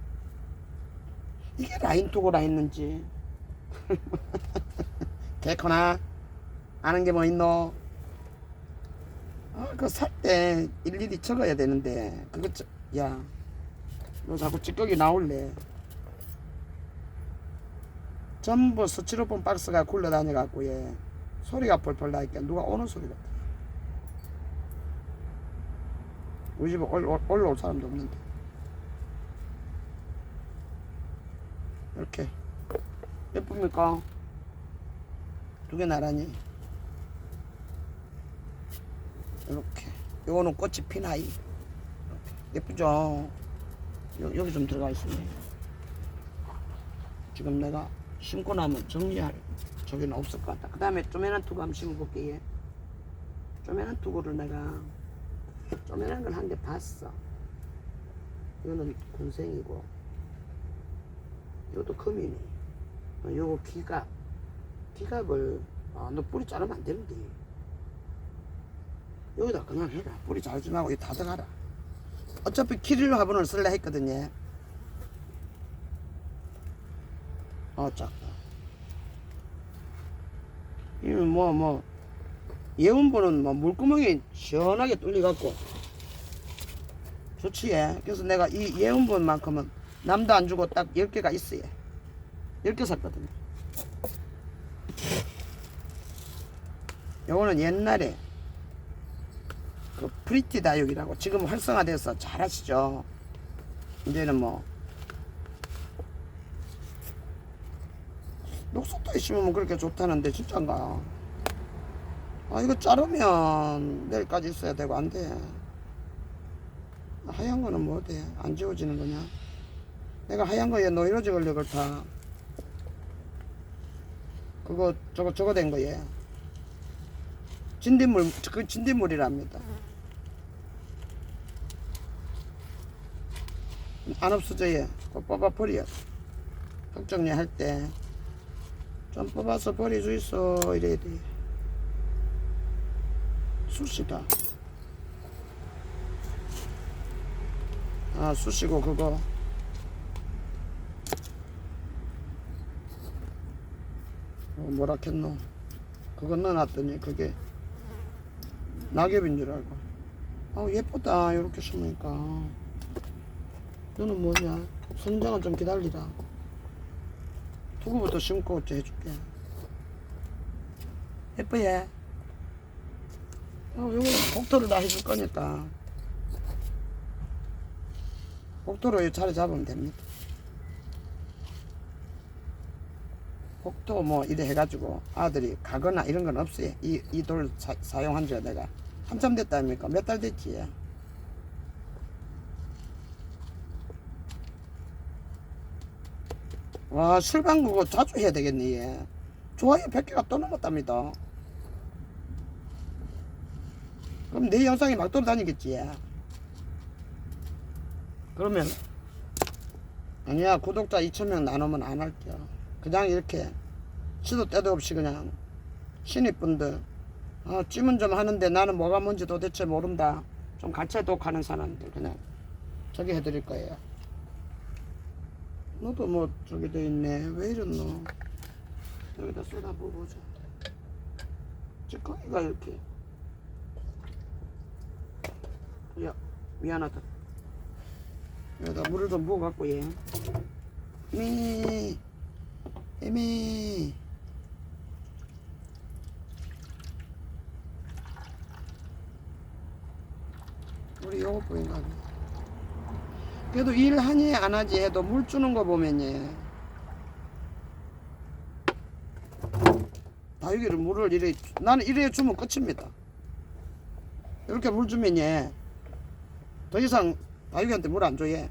이게 라인톡으로 했는지. 개코나 아는 게 뭐 있노? 그거 살 때 일일이 적어야 되는데 그거 야 너 자꾸 찌꺼기 나올래. 전부 스티로폼 박스가 굴러다녀갖고 얘 소리가 펄펄 나니까 누가 오는 소리 같아. 우리 집에 올라올 사람도 없는데. 이렇게 예쁩니까? 두 개 나란히 이렇게. 요거는 꽃이 피나이. 이렇게. 예쁘죠? 여기 좀 들어가 있습니다. 지금 내가 심고 나면 정리할 저기는 없을 것 같다. 그 다음에 쪼매난 투구 한번 심어볼게. 얘 쪼매난 투구를 내가 쪼매난 걸 한 개 봤어. 이거는 군생이고 이것도 금이네. 요거 기갑을 너 뿌리 자르면 안 되는데 여기다 그냥 해라. 뿌리 자르지 말고 이거 다듬어라. 어차피 키릴 화분을 쓸래 했거든요. 작다. 이건 예운보는 물구멍이 시원하게 뚫려갖고 좋지. 그래서 내가 이 예운본만큼은 남도 안 주고 딱 10개가 있어요. 10개 샀거든요. 요거는 옛날에 그 프리티 다육이라고 지금 활성화돼서 잘 아시죠? 이제는 뭐 녹색도 심으면 그렇게 좋다는데 진짠가? 이거 자르면 내일까지 있어야 되고 안 돼. 하얀 거는 뭐 돼? 안 지워지는 거냐? 내가 하얀 거에 노이로제 걸려 그렇다. 그거 저거 된 거예. 진딧물, 그 진딧물이랍니다. 안 없어져요. 그거 뽑아 버려. 흙정리 할 때 좀 뽑아서 버릴 수 있어. 이래야 돼. 쑤시다. 쑤시고 그거 뭐라 했노? 그거 넣어놨더니 그게 낙엽인 줄 알고. 예쁘다. 이렇게 심으니까. 너는 뭐냐? 선장은 좀 기다리라. 투구부터 심고 해줄게. 예뻐요. 요거 복도를 다 해줄 거니까 복도로 자리 잡으면 됩니다. 복도 뭐 이래 해가지고 아들이 가거나 이런 건 없어요. 이 돌 사용한 지가 내가 한참 됐다 아닙니까? 몇 달 됐지. 와, 실방 그거 자주 해야 되겠네, 얘. 좋아요 100개가 또 넘었답니다. 그럼 내 영상이 막 돌아다니겠지, 얘. 그러면, 아니야, 구독자 2,000명 나누면 안 할게요. 그냥 이렇게, 시도 때도 없이 그냥, 신입분들, 찜은 좀 하는데 나는 뭐가 뭔지 도대체 모른다. 좀 가채독 하는 사람들, 그냥, 저기 해드릴 거예요. 너도 뭐, 저기 돼 있네. 왜 이랬노? 여기다 쏟아부어보자. 찌꺼기가 이렇게. 야, 미안하다. 여기다 물을 좀 부어갖고, 얘. 에미. 우리 요거 보인가? 그래도 일 하니 안 하지 해도 물 주는 거 보면 얘. 다육이를 물을 이래, 나는 이래 주면 끝입니다. 이렇게 물 주면 얘. 더 이상 다육이한테 물 안 줘, 얘.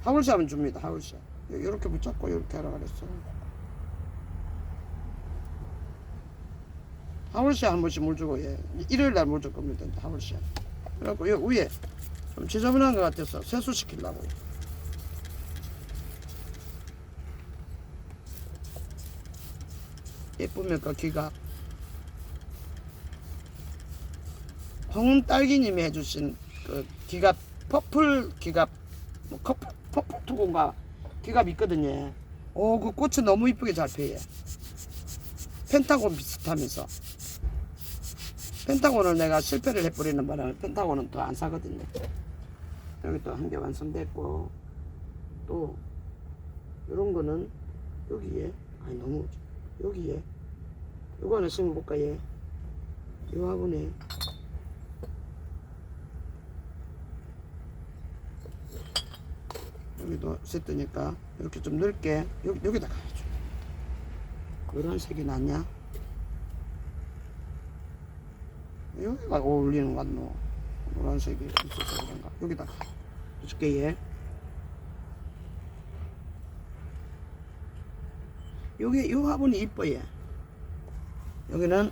하울씨 하면 줍니다, 하울씨. 이렇게 붙잡고 이렇게 하라 그랬어. 하울씨 한 번씩 물 주고, 얘. 일요일 날 물 줄 겁니다, 하울씨. 그래갖고 요 위에 좀 지저분한 것 같아서 세수시키려고. 예쁩니까, 귀가? 홍은딸기님이 해주신 그 기갑, 퍼플 기갑, 뭐 퍼플 투구인가 기갑 있거든요. 오, 그 꽃이 너무 이쁘게 잘 피해. 펜타곤 비슷하면서. 펜타곤을 내가 실패를 해버리는 바람에 펜타곤은 더 안 사거든요. 여기 또 한 개 완성됐고, 또 이런 거는 여기에, 아니 너무 여기에 요거 하나 심어볼까. 얘 요 화분에 여기도 셋으니까 이렇게 좀 넓게 여기다가 해줘. 노란색이 낫냐? 여기가 어울리는 것 같노. 노란색이 있어서 그런가. 여기다가 해줄게. 얘 여기 요 화분이 이뻐. 얘 여기는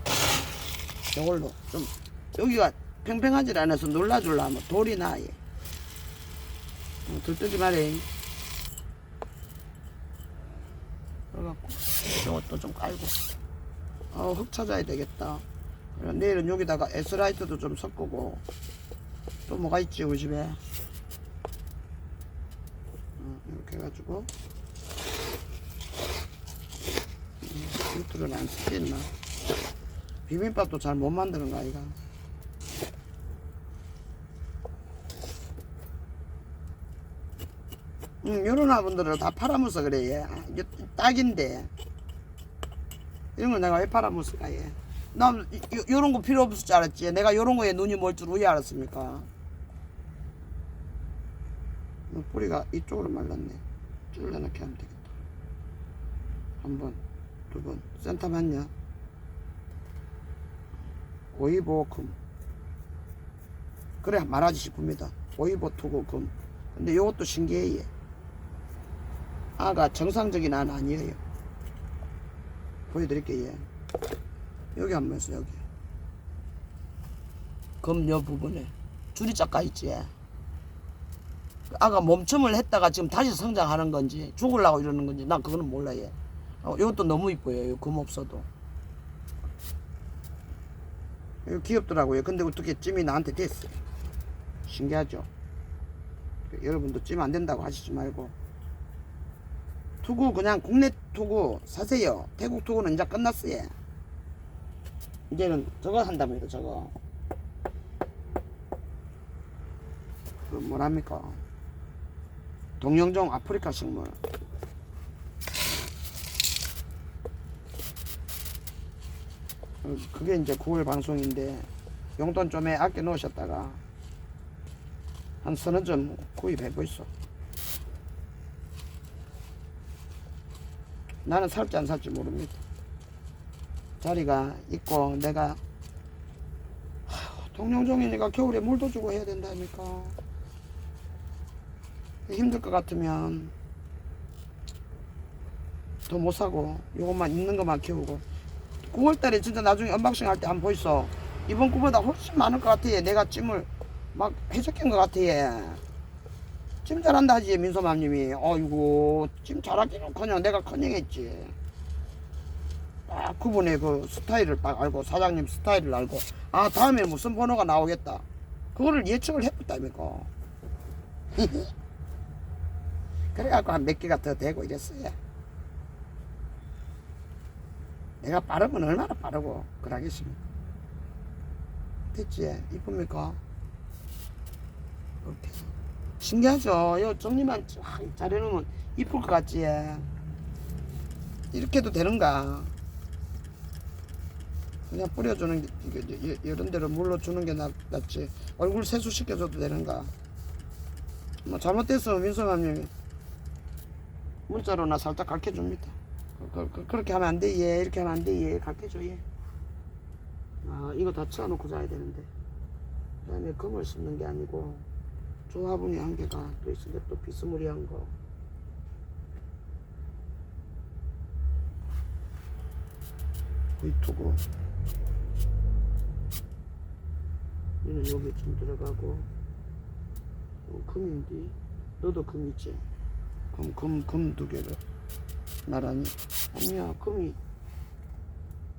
이걸로 좀 여기가 팽팽하지 않아서 놀라줄라면 돌이 나. 얘 들뜨지 말해. 그래갖고 이것도 좀 깔고 흙 찾아야 되겠다. 내일은 여기다가 에스라이트도 좀 섞고. 또 뭐가 있지 우리 집에. 이렇게 해가지고 유튜브는 안 쓰겠나. 비빔밥도 잘 못 만드는 거 아이가. 요런 화분들을 다 팔아먹어서 그래. 얘 딱인데 이런 거 내가 왜 팔아먹었을까. 얘 난 요런 거 필요 없을 줄 알았지. 내가 요런 거에 눈이 멀 줄 왜 알았습니까. 뿌리가 이쪽으로 말랐네. 줄여넣게 하면 되겠다. 한 번, 두 번. 센터 맞냐? 오이보금. 그래 말하지 싶습니다. 오이보투구금. 근데 요것도 신기해. 얘 아가 정상적인 안 아니에요. 보여드릴게요. 얘 여기 한번 있어. 여기 검요 부분에 줄이 쫙 있지. 얘 아가 멈춤을 했다가 지금 다시 성장하는 건지 죽으려고 이러는 건지 난 그거는 몰라. 얘 이것도 너무 이뻐요. 금 없어도 이거 귀엽더라고요. 근데 어떻게 찜이 나한테 됐어요. 신기하죠. 여러분도 찜 안 된다고 하시지 말고 투구 그냥 국내 투구 사세요. 태국 투구는 이제 끝났어요. 이제는 저거 한답니다. 저거 그 뭐랍니까, 동영종 아프리카 식물. 그게 이제 9월 방송인데 용돈 좀 아껴 놓으셨다가 한 서너 점 구입해보 있어. 나는 살지 안 살지 모릅니다. 자리가 있고 내가 동영종이니까 겨울에 물도 주고 해야 된다니까. 힘들 것 같으면 더 못 사고 요것만 있는 것만 키우고 9월달에 진짜 나중에 언박싱 할 때 한번 보이소. 이번 구보다 훨씬 많을 것 같아. 내가 찜을 막 해적한 것 같아. 찜 잘한다 하지 민소맘님이. 어이구 찜 잘하기는커녕 내가 커녕했지. 딱 그분의 그 스타일을 딱 알고 사장님 스타일을 알고 아 다음에 무슨 번호가 나오겠다 그거를 예측을 해봤다니까. 그래갖고 한 몇 개가 더 되고 이랬어요. 내가 빠르면 얼마나 빠르고 그러겠습니까. 됐지? 이쁩니까? 이렇게 신기하죠? 요 정리만 쫙 잘해놓으면 이쁠 것 같지? 이렇게 해도 되는가? 그냥 뿌려주는 게 이런 데로 물러주는 게 낫지. 얼굴 세수시켜줘도 되는가? 뭐 잘못됐으면 민소맘님이 문자로나 살짝 가르쳐줍니다. 그렇게 하면 안 돼, 예. 이렇게 하면 안 돼, 예. 가르쳐줘, 예. 아, 이거 다 치워놓고 자야 되는데. 그 다음에 금을 씹는 게 아니고, 조화분이 한 개가 또 있으니까 또 비스무리한 거. 거의 두고. 얘는 여기 좀 들어가고. 금인데, 너도 금이지? 금 두 개를. 나란히. 아니야, 금이.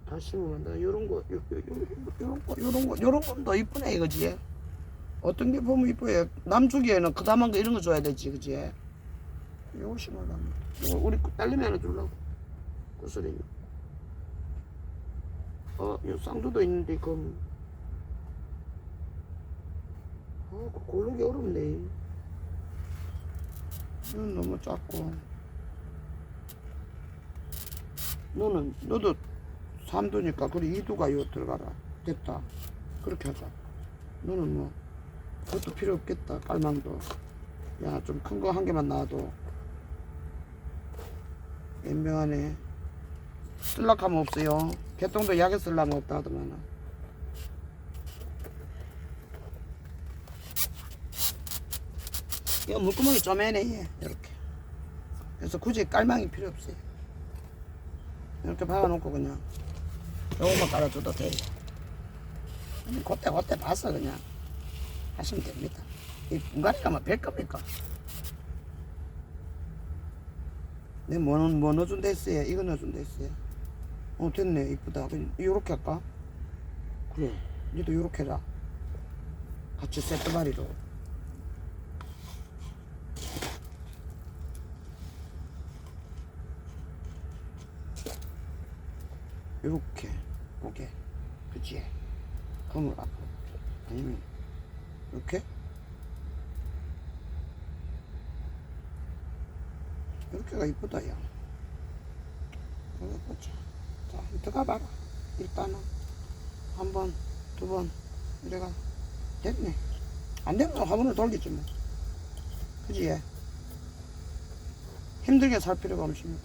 다 심으면 나 요런 거, 요런 건 더 이쁘네, 이거지? 어떤 게 보면 이뻐요. 남 주기에는 그다음한 거 이런 거 줘야 되지, 그지? 요거 심으려면. 요거 우리 딸내미 하나 주려고. 구슬이. 요 쌍두도 있는데, 금. 고르기 어렵네. 이건 너무 작고. 너도 3두니까, 그래, 2두가 요 들어가라. 됐다. 그렇게 하자. 너는 뭐, 그것도 필요 없겠다. 깔망도. 야, 좀 큰 거 한 개만 놔도. 연명하네. 쓸락하면 없어요. 개똥도 약에 쓸라면 없다 하더만. 이거 물구멍이 좀 애네, 이렇게. 그래서 굳이 깔망이 필요 없어요. 이렇게 박아놓고 그냥 요것만 깔아줘도 돼요. 그때 봐서 그냥 하시면 됩니다. 이 분갈이가 뭐 별겁니까? 내 뭐 넣어준다 했어요? 이거 넣어준다 했어요? 됐네. 이쁘다. 요렇게 할까? 그래. 니도 요렇게 해라. 같이 세트바리로. 요렇게 고개 그치? 검을 앞으로 아니면 이렇게 이렇게가 이쁘다 야. 이거 보자. 자 들어가 봐라. 일단은 한 번, 두 번 이래가 됐네. 안 되면 화분을 돌리지 뭐. 그지? 힘들게 살 필요가 없습니다.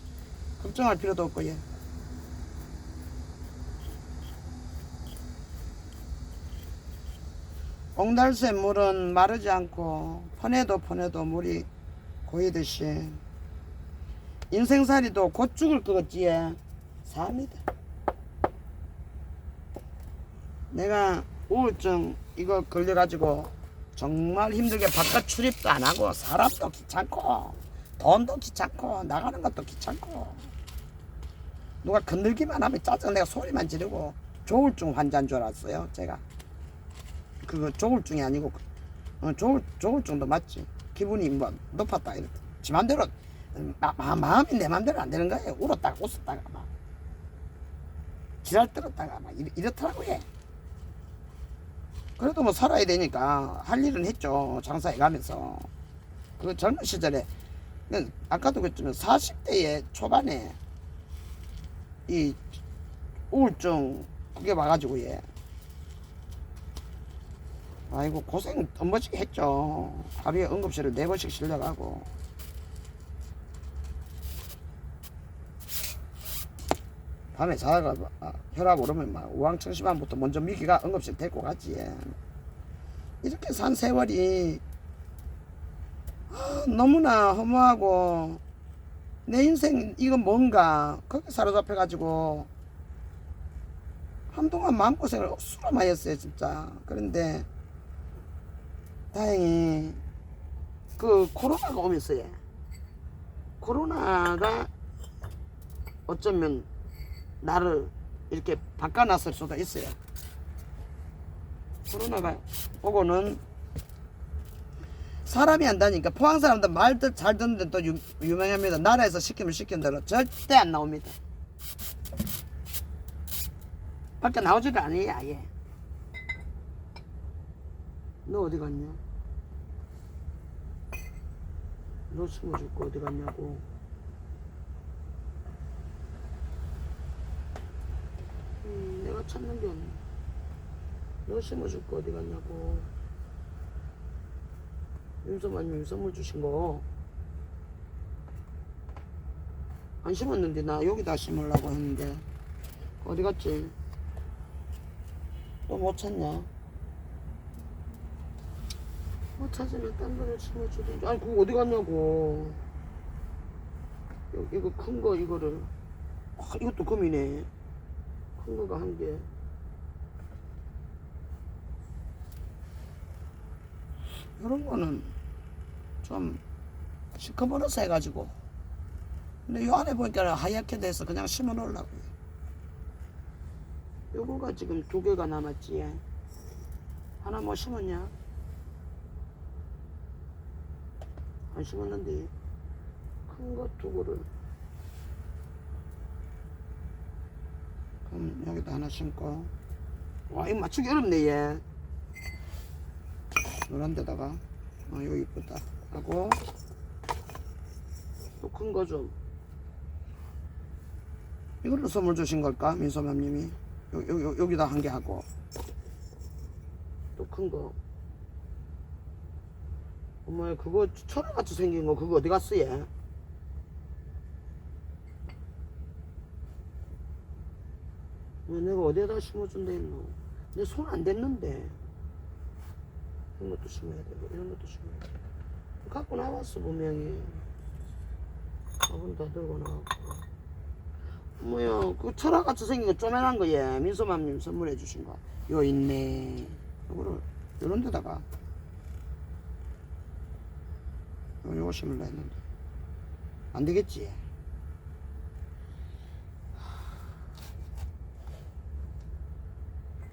걱정할 필요도 없고 예. 옹달새 물은 마르지 않고 퍼내도 물이 고이듯이 인생살이도 곧 죽을 것 같지에 삽니다. 내가 우울증 이거 걸려가지고 정말 힘들게 바깥 출입도 안 하고 사람도 귀찮고 돈도 귀찮고 나가는 것도 귀찮고 누가 건들기만 하면 짜증 내가 소리만 지르고 조울증 환자인 줄 알았어요. 제가 그거 조울증이 아니고 조울증도 맞지. 기분이 뭐 높았다 이랬다. 지 맘대로 마음이 내 맘대로 안 되는 거예요. 울었다가 웃었다가 막 지랄 떨었다가 막 이렇더라고요. 그래도 뭐 살아야 되니까 할 일은 했죠. 장사해 가면서. 그 젊은 시절에 아까도 그랬지만 40대의 초반에 이 우울증 그게 와가지고 예. 아이고 고생 엄버지게 했죠. 하루에 응급실을 4번씩 실려가고. 밤에 자다가 혈압 오르면 막 우왕청심환부터 먼저 미기가 응급실 데리고 갔지. 이렇게 산 세월이 너무나 허무하고 내 인생 이건 뭔가 거기 사로잡혀가지고 한동안 마음고생을 수로 많이 했어요 진짜. 그런데 다행히 그 코로나가 오면서요. 코로나가 어쩌면 나를 이렇게 바꿔놨을 수도 있어요. 코로나가 오고는 사람이 한다니까. 포항 사람들 말 잘 듣는 데또 유명합니다. 나라에서 시키면 시킨 대로 절대 안 나옵니다. 밖에 나오지도 않아요 아예. 너 어디 갔냐? 너 심어줄 거 어디 갔냐고. 내가 찾는 게 없네. 너 심어줄 거 어디 갔냐고. 윤서마님 선물 주신 거 안 심었는데 나 여기다 심으려고 했는데 어디 갔지? 또 못 찾냐? 못 찾으면 딴 데를 심어주든지. 아니 그거 어디 갔냐고. 이거 큰 거 이거를 이것도 금이네. 큰 거가 한 개. 이런 거는 좀 시커먼어서 해가지고. 근데 요 안에 보니까 하얗게 돼서 그냥 심어 놓으려고요. 요거가 지금 2개가 남았지. 하나 뭐 심었냐? 안 심었는데 큰 거 2개를. 그럼 여기다 하나 심고. 와 이거 맞추기 어렵네 얘. 노란 데다가 이거 이쁘다 하고 또 큰 거 좀. 이걸로 선물 주신 걸까? 민소맘님이 여기다 한 개 하고 또 큰 거. 엄마 그거 철화같이 생긴 거 그거 어디 갔어 얘? 왜 내가 어디에다 심어준다 했노? 내 손 안 댔는데. 이런 것도 심어야 되고 이런 것도 심어야 되고. 갖고 나왔어 분명히. 화분 다 들고 나왔고. 뭐야 그 철화같이 생긴 거 쪼매난 거 얘. 민소맘님 선물해 주신 거 요 있네. 요거를 요런 데다가 요거 심으려 했는데 안 되겠지.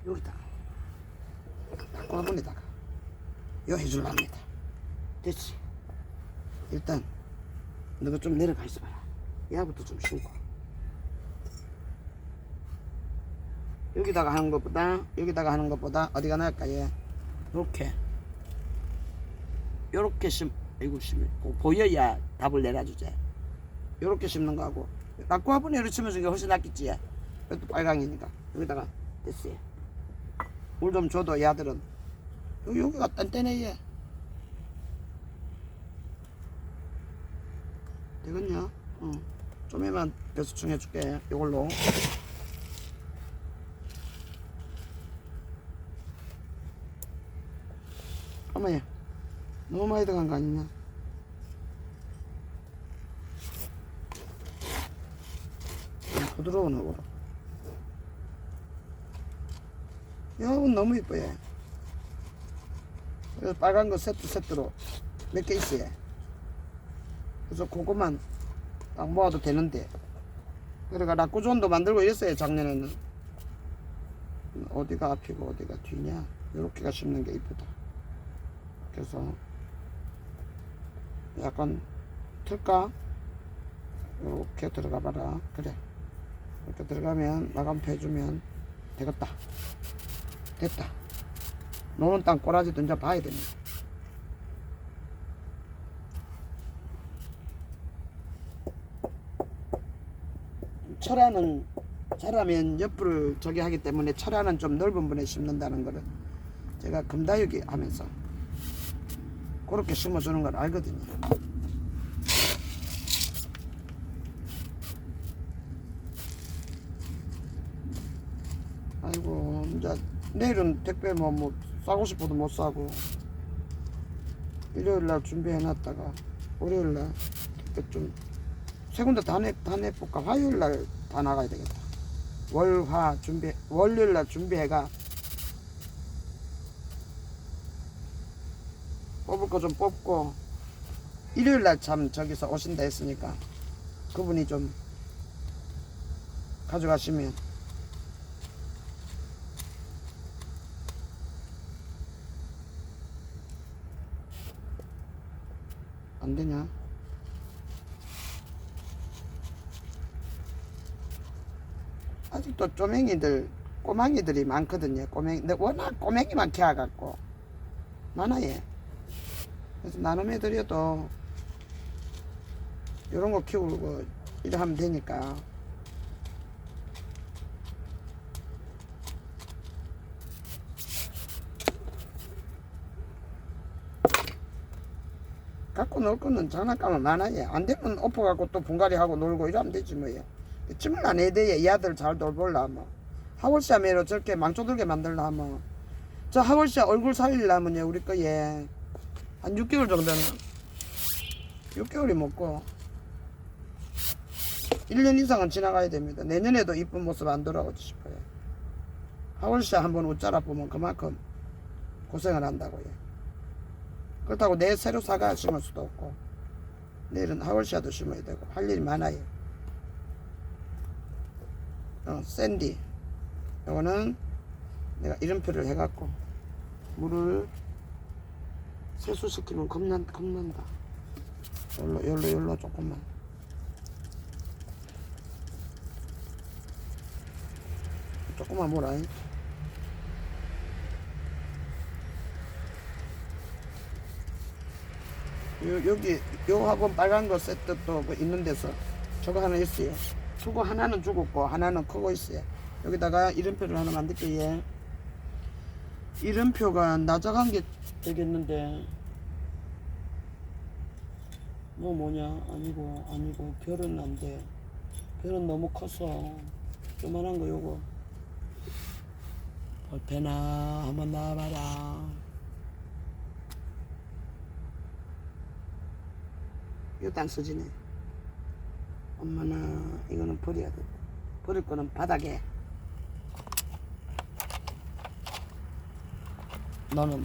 여기다가 화분에다가 요 해줄라 합니다. 됐지. 일단 너가 좀 내려가 있어봐라. 야부터 좀 심고. 여기다가 하는 것보다 어디가 나을까 얘. 요렇게 이거 보여야 답을 내려주지. 요렇게 심는 거하고 낙구 화분에 이렇게 심어준 게 훨씬 낫겠지. 이것도 빨강이니까. 여기다가 됐어요. 물 좀 줘도 얘들은 여기가 단단해 얘. 되겠냐? 좀에만 배수충 해줄게. 이걸로. 어머니 너무 많이 들어간 거 아니냐? 부드러운 흙으로. 이 흙은 너무 이뻐요. 그래서 빨간 거 세트로 몇 개 있어요. 그래서 그거만 딱 모아도 되는데. 그러니까 락구존도 만들고 있어요 작년에는. 어디가 앞이고 어디가 뒤냐. 요렇게가 심는 게 이쁘다. 그래서 약간 틀까? 이렇게 들어가 봐라. 그래 이렇게 들어가면 마감표 해주면 되겠다. 됐다. 노는 땅 꼬라지 던져 봐야 됩니다. 철화는 자라면 옆을 저기 하기 때문에 철화는 좀 넓은 분에 심는다는 거를 제가 금다육이 하면서 그렇게 심어주는 걸 알거든요. 아이고 이제 내일은 택배 뭐 싸고 싶어도 못 사고 일요일날 준비해놨다가 월요일날 택배 좀 세 군데 다 내볼까? 화요일 날 다 나가야 되겠다. 월요일 날 준비해가 뽑을 거 좀 뽑고, 일요일 날 참 저기서 오신다 했으니까 그분이 좀 가져가시면. 안 되냐? 아직도 꼬맹이들이 많거든요. 근데 워낙 꼬맹이만 키워갖고 많아요. 그래서 나눔해드려도 이런 거 키우고 이래 하면 되니까. 갖고 놀 거는 장난감은 많아요. 안 되면 엎어갖고 또 분갈이 하고 놀고 이러면 되지 뭐예요. 찜을 안 해야 돼. 이 아들 잘 돌보려면. 하월시아매로 저렇게 망조들게 만들려면, 저 하월시아 얼굴 살리려면요, 우리 거에 한 6개월 정도는, 6개월이 먹고 1년 이상은 지나가야 됩니다. 내년에도 이쁜 모습 안 돌아오고 싶어요. 하월시아 한번 웃자라 보면 그만큼 고생을 한다고요. 그렇다고 내일 새로 사과 심을 수도 없고, 내일은 하월시아도 심어야 되고 할 일이 많아요. 샌디, 요거는 내가 이름표를 해갖고 물을 세수시키면 겁난다. 열로 조금만. 조금만 뭐라. 여기 요 학원 빨간 거 세트 또 있는 데서 저거 하나 있어요. 저거 하나는 죽었고 하나는 크고 있어요. 여기다가 이름표를 하나 만들게요. 이름표가 나작한 게 되겠는데 뭐냐. 아니고 별은 안 돼. 별은 너무 커서 조만한 거 요거 볼페나 한번 나와봐라. 이것도 안 써지네. 엄마나 이거는 버려야 돼. 버릴 거는 바닥에. 너는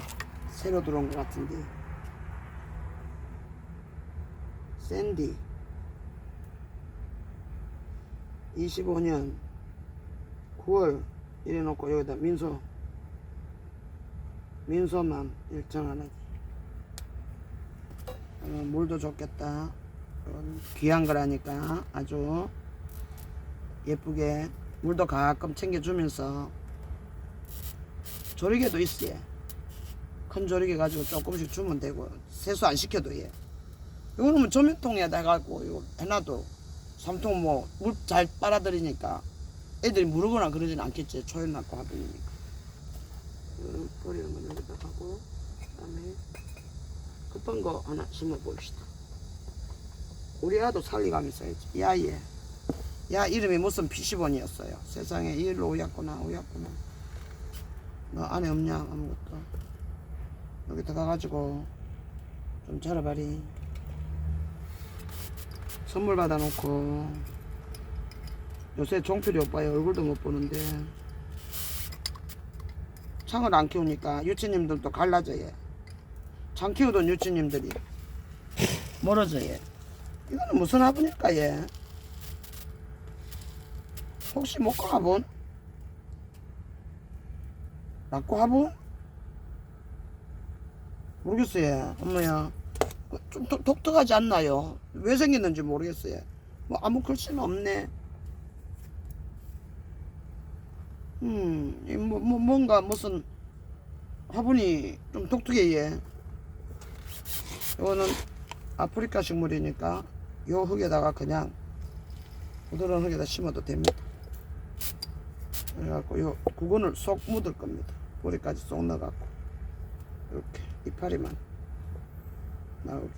새로 들어온 것 같은데. 샌디 25년 9월 이래놓고 여기다 민소만 일정하네. 물도 좋겠다. 귀한 거라니까 아주 예쁘게 물도 가끔 챙겨주면서. 조리개도 있어요. 큰 조리개 가지고 조금씩 주면 되고 세수 안 시켜도 예. 이거는 뭐 조명통에다 해갖고 이거 해놔도 삼통 뭐 물 잘 빨아들이니까 애들이 무르거나 그러진 않겠지. 초연났고 하더니까. 버리는 건 여기다 하고, 그 다음에 급한 거 하나 심어 봅시다. 우리 아도 살리가면서 해야지. 야 이름이 무슨 피시본이었어요. 세상에 이 일로 오였구나. 너 안에 없냐 아무것도. 여기 들어가가지고 좀 자라봐리. 선물 받아놓고 요새 종필이 오빠의 얼굴도 못 보는데 창을 안 키우니까 유치님들도 갈라져요. 창 키우던 유치님들이 멀어져요. 이거는 무슨 화분일까 얘? 혹시 목화 화분? 낙고 화분? 모르겠어요. 엄마야 좀 독특하지 않나요? 왜 생겼는지 모르겠어요. 뭐 아무 글씨는 없네. 뭔가 무슨 화분이 좀 독특해 얘. 이거는 아프리카 식물이니까 요 흙에다가 그냥 부드러운 흙에다 심어도 됩니다. 그래갖고 요 구근을 쏙 묻을 겁니다. 뿌리까지 쏙 넣어갖고 이렇게 이파리만 나오게.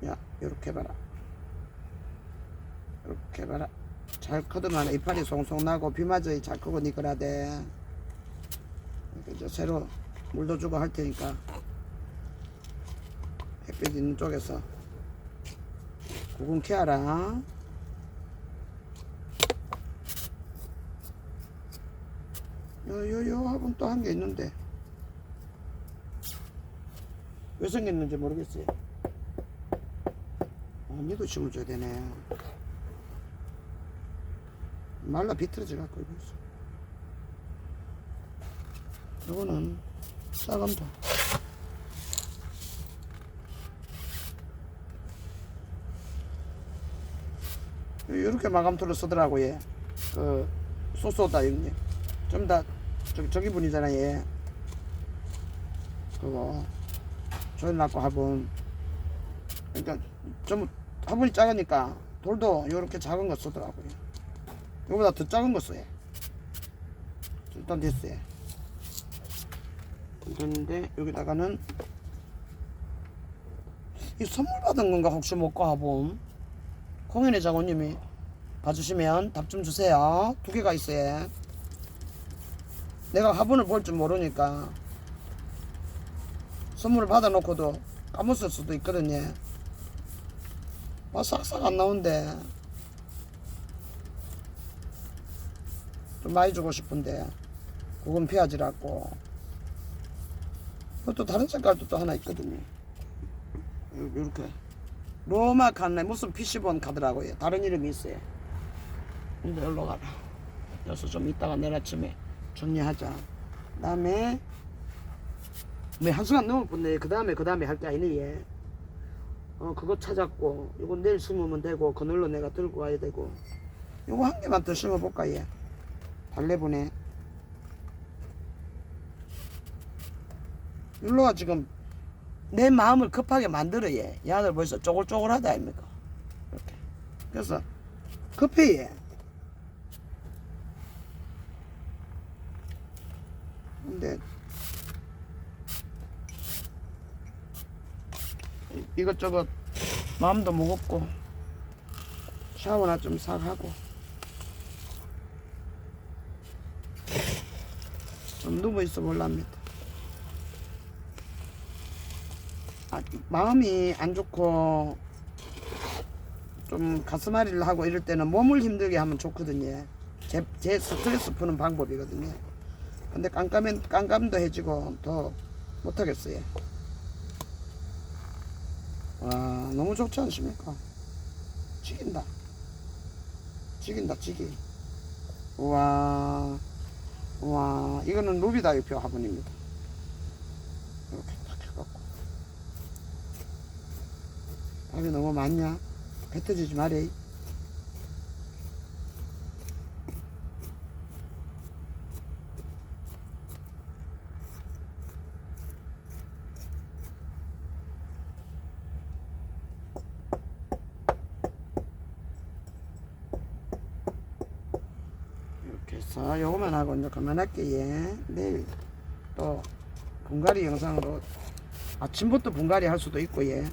야 요렇게 봐라. 이렇게 봐라. 잘 커드만 이파리 송송 나고 비마저히 잘 크고 니그라대. 이제 새로 물도 주고 할 테니까 햇빛 있는 쪽에서 그건 캐라. 요 화분 또 한 개 있는데 왜 생겼는지 모르겠어요. 니도 심어줘야 되네. 말라 비틀어져 갖고 있어. 요거는 쌀감도. 이렇게 마감토를 쓰더라고 얘. 그 소소다 형님. 좀 다 저기 분이잖아 얘. 그거 조일 낳고 화분. 그러니까 좀 화분이 작으니까 돌도 요렇게 작은 거 쓰더라고요. 요보다 더 작은 거 써요. 일단 됐어요. 됐는데 여기다가는 이 선물 받은 건가 혹시 못가 화분? 공인의 장모님이 봐주시면 답 좀 주세요. 2개가 있어요. 내가 화분을 볼 줄 모르니까 선물을 받아놓고도 까먹을 수도 있거든요. 싹싹 안 나온대. 좀 많이 주고 싶은데 그건 피하지라고. 또 다른 색깔도 또 하나 있거든요. 요렇게 로마 칸네 무슨 PC본 카드라고요. 다른 이름이 있어요. 근데 여기로 가라. 그래서 좀 이따가 내일 아침에 정리하자. 그 다음에 뭐 한시간 넘을 뻔데 그 다음에 할 게 아니네 얘. 그거 찾았고 이거 내일 심으면 되고 그늘로 내가 들고 가야 되고 이거 한 개만 더 심어볼까 얘. 달래보네. 율로가 지금 내 마음을 급하게 만들어 얘. 이 아들 벌써 쪼글쪼글하다 아닙니까? 이렇게. 그래서 급해 얘. 근데 이것저것 마음도 무겁고 샤워나 좀 싹 하고 좀 누워있어 볼랍니다. 마음이 안 좋고 좀 가슴앓이를 하고 이럴 때는 몸을 힘들게 하면 좋거든요. 제 스트레스 푸는 방법이거든요. 근데 깜깜도 해지고 더 못하겠어요. 와, 너무 좋지 않습니까? 지긴다. 지기. 와, 이거는 루비다이표 화분입니다. 이렇게 딱 해갖고. 밥이 너무 많냐? 뱉어지지 말해. 이렇게 해서 요거만 하고 이제 그만할게. 예. 내일 또 분갈이 영상으로 아침부터 분갈이 할 수도 있고 예.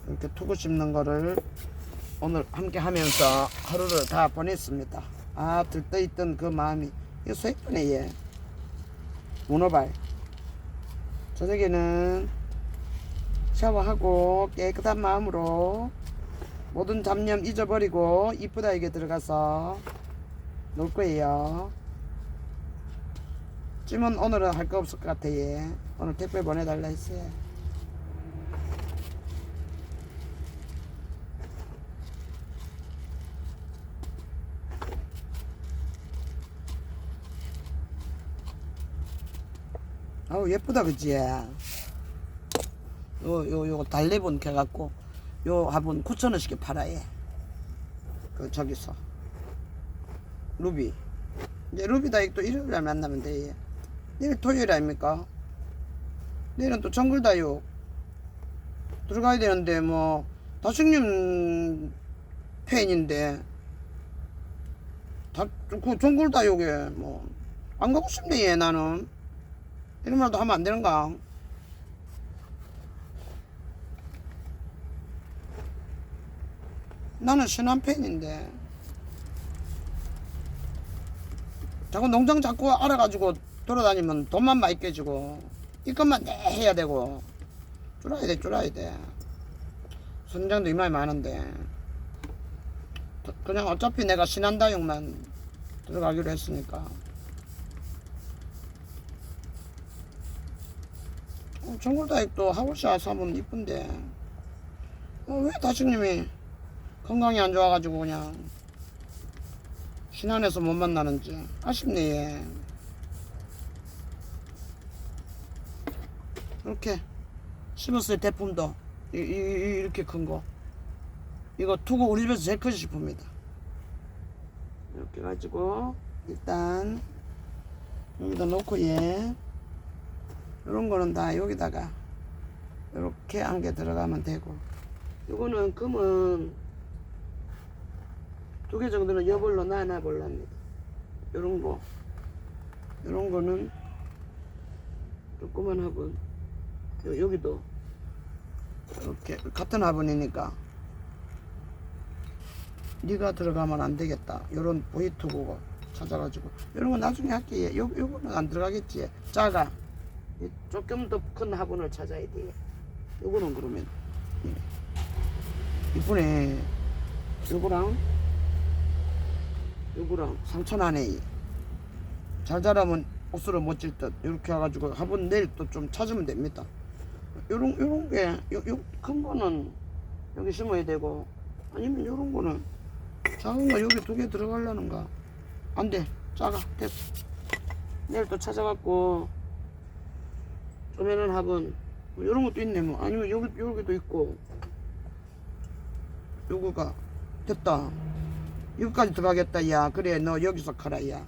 이렇게 투구 씹는 거를 오늘 함께 하면서 하루를 다 보냈습니다. 들떠있던 그 마음이 이거 소액분에 예. 문어발. 저녁에는 샤워하고 깨끗한 마음으로 모든 잡념 잊어버리고 이쁘다 이게 들어가서 놀 거예요. 찜은 오늘은 할 거 없을 것 같아. 예. 오늘 택배 보내달라 했어요. 아우 예쁘다 그치? 요 달래분 캐갖고 요 화분 9,000원씩 팔아요. 그 저기서 루비. 이제 루비다익 또 일요일날 만나면 돼. 내일 토요일 아닙니까? 내일은 또 정글다육 들어가야 되는데 뭐 다식님 팬인데 그 정글다육에 뭐 안 가고 싶네 얘. 나는 이런 말도 하면 안 되는가? 나는 신한 팬인데 자꾸 농장 자꾸 알아가지고 돌아다니면 돈만 많이 깨지고 이것만 내 해야 되고 줄어야 돼. 선장도 이마에 많은데 그냥 어차피 내가 신한다육만 들어가기로 했으니까. 정골다육도 하울샤 사면 이쁜데 왜 다식님이 건강이 안 좋아가지고 그냥 신안에서 못 만나는지 아쉽네. 얘. 이렇게 심었어요. 대품도 이렇게 큰 거. 이거 투구 우리 집에서 제일 큰 식품입니다. 이렇게 가지고 일단 여기다 놓고 얘 이런 거는 다 여기다가 이렇게 안개 들어가면 되고, 요거는 금은 2개 정도는 여벌로 놔볼랍니다. 요런 거는 조그만 화분, 여기도 이렇게 같은 화분이니까 네가 들어가면 안 되겠다. 요런 보이투고 찾아가지고 요런 거 나중에 할게. 요거는 안 들어가겠지. 작아. 조금 더 큰 화분을 찾아야 돼. 요거는 그러면 이번에 요거랑 상천 안에 잘 자라면 옷으로 멋질 듯 이렇게 해가지고 화분 내일 또 좀 찾으면 됩니다. 요런 게 큰 거는 여기 심어야 되고, 아니면 요런 거는 작은 거 여기 2개 들어가려는가. 안 돼. 작아. 됐어. 내일 또 찾아갖고 조면한 화분 뭐 요런 것도 있네. 뭐 아니면 여기도 있고. 요거가 됐다. 여기까지 들어가겠다. 야 그래 너 여기서 가라. 야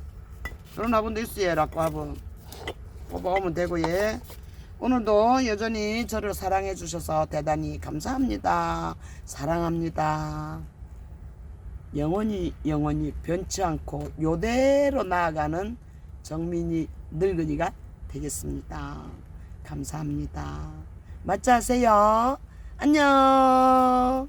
그런 화분도 있어요. 라고 화분 뽑아오면 되고. 예. 오늘도 여전히 저를 사랑해 주셔서 대단히 감사합니다. 사랑합니다. 영원히 변치 않고 요대로 나아가는 정민이 늙은이가 되겠습니다. 감사합니다. 맞자 하세요. 안녕.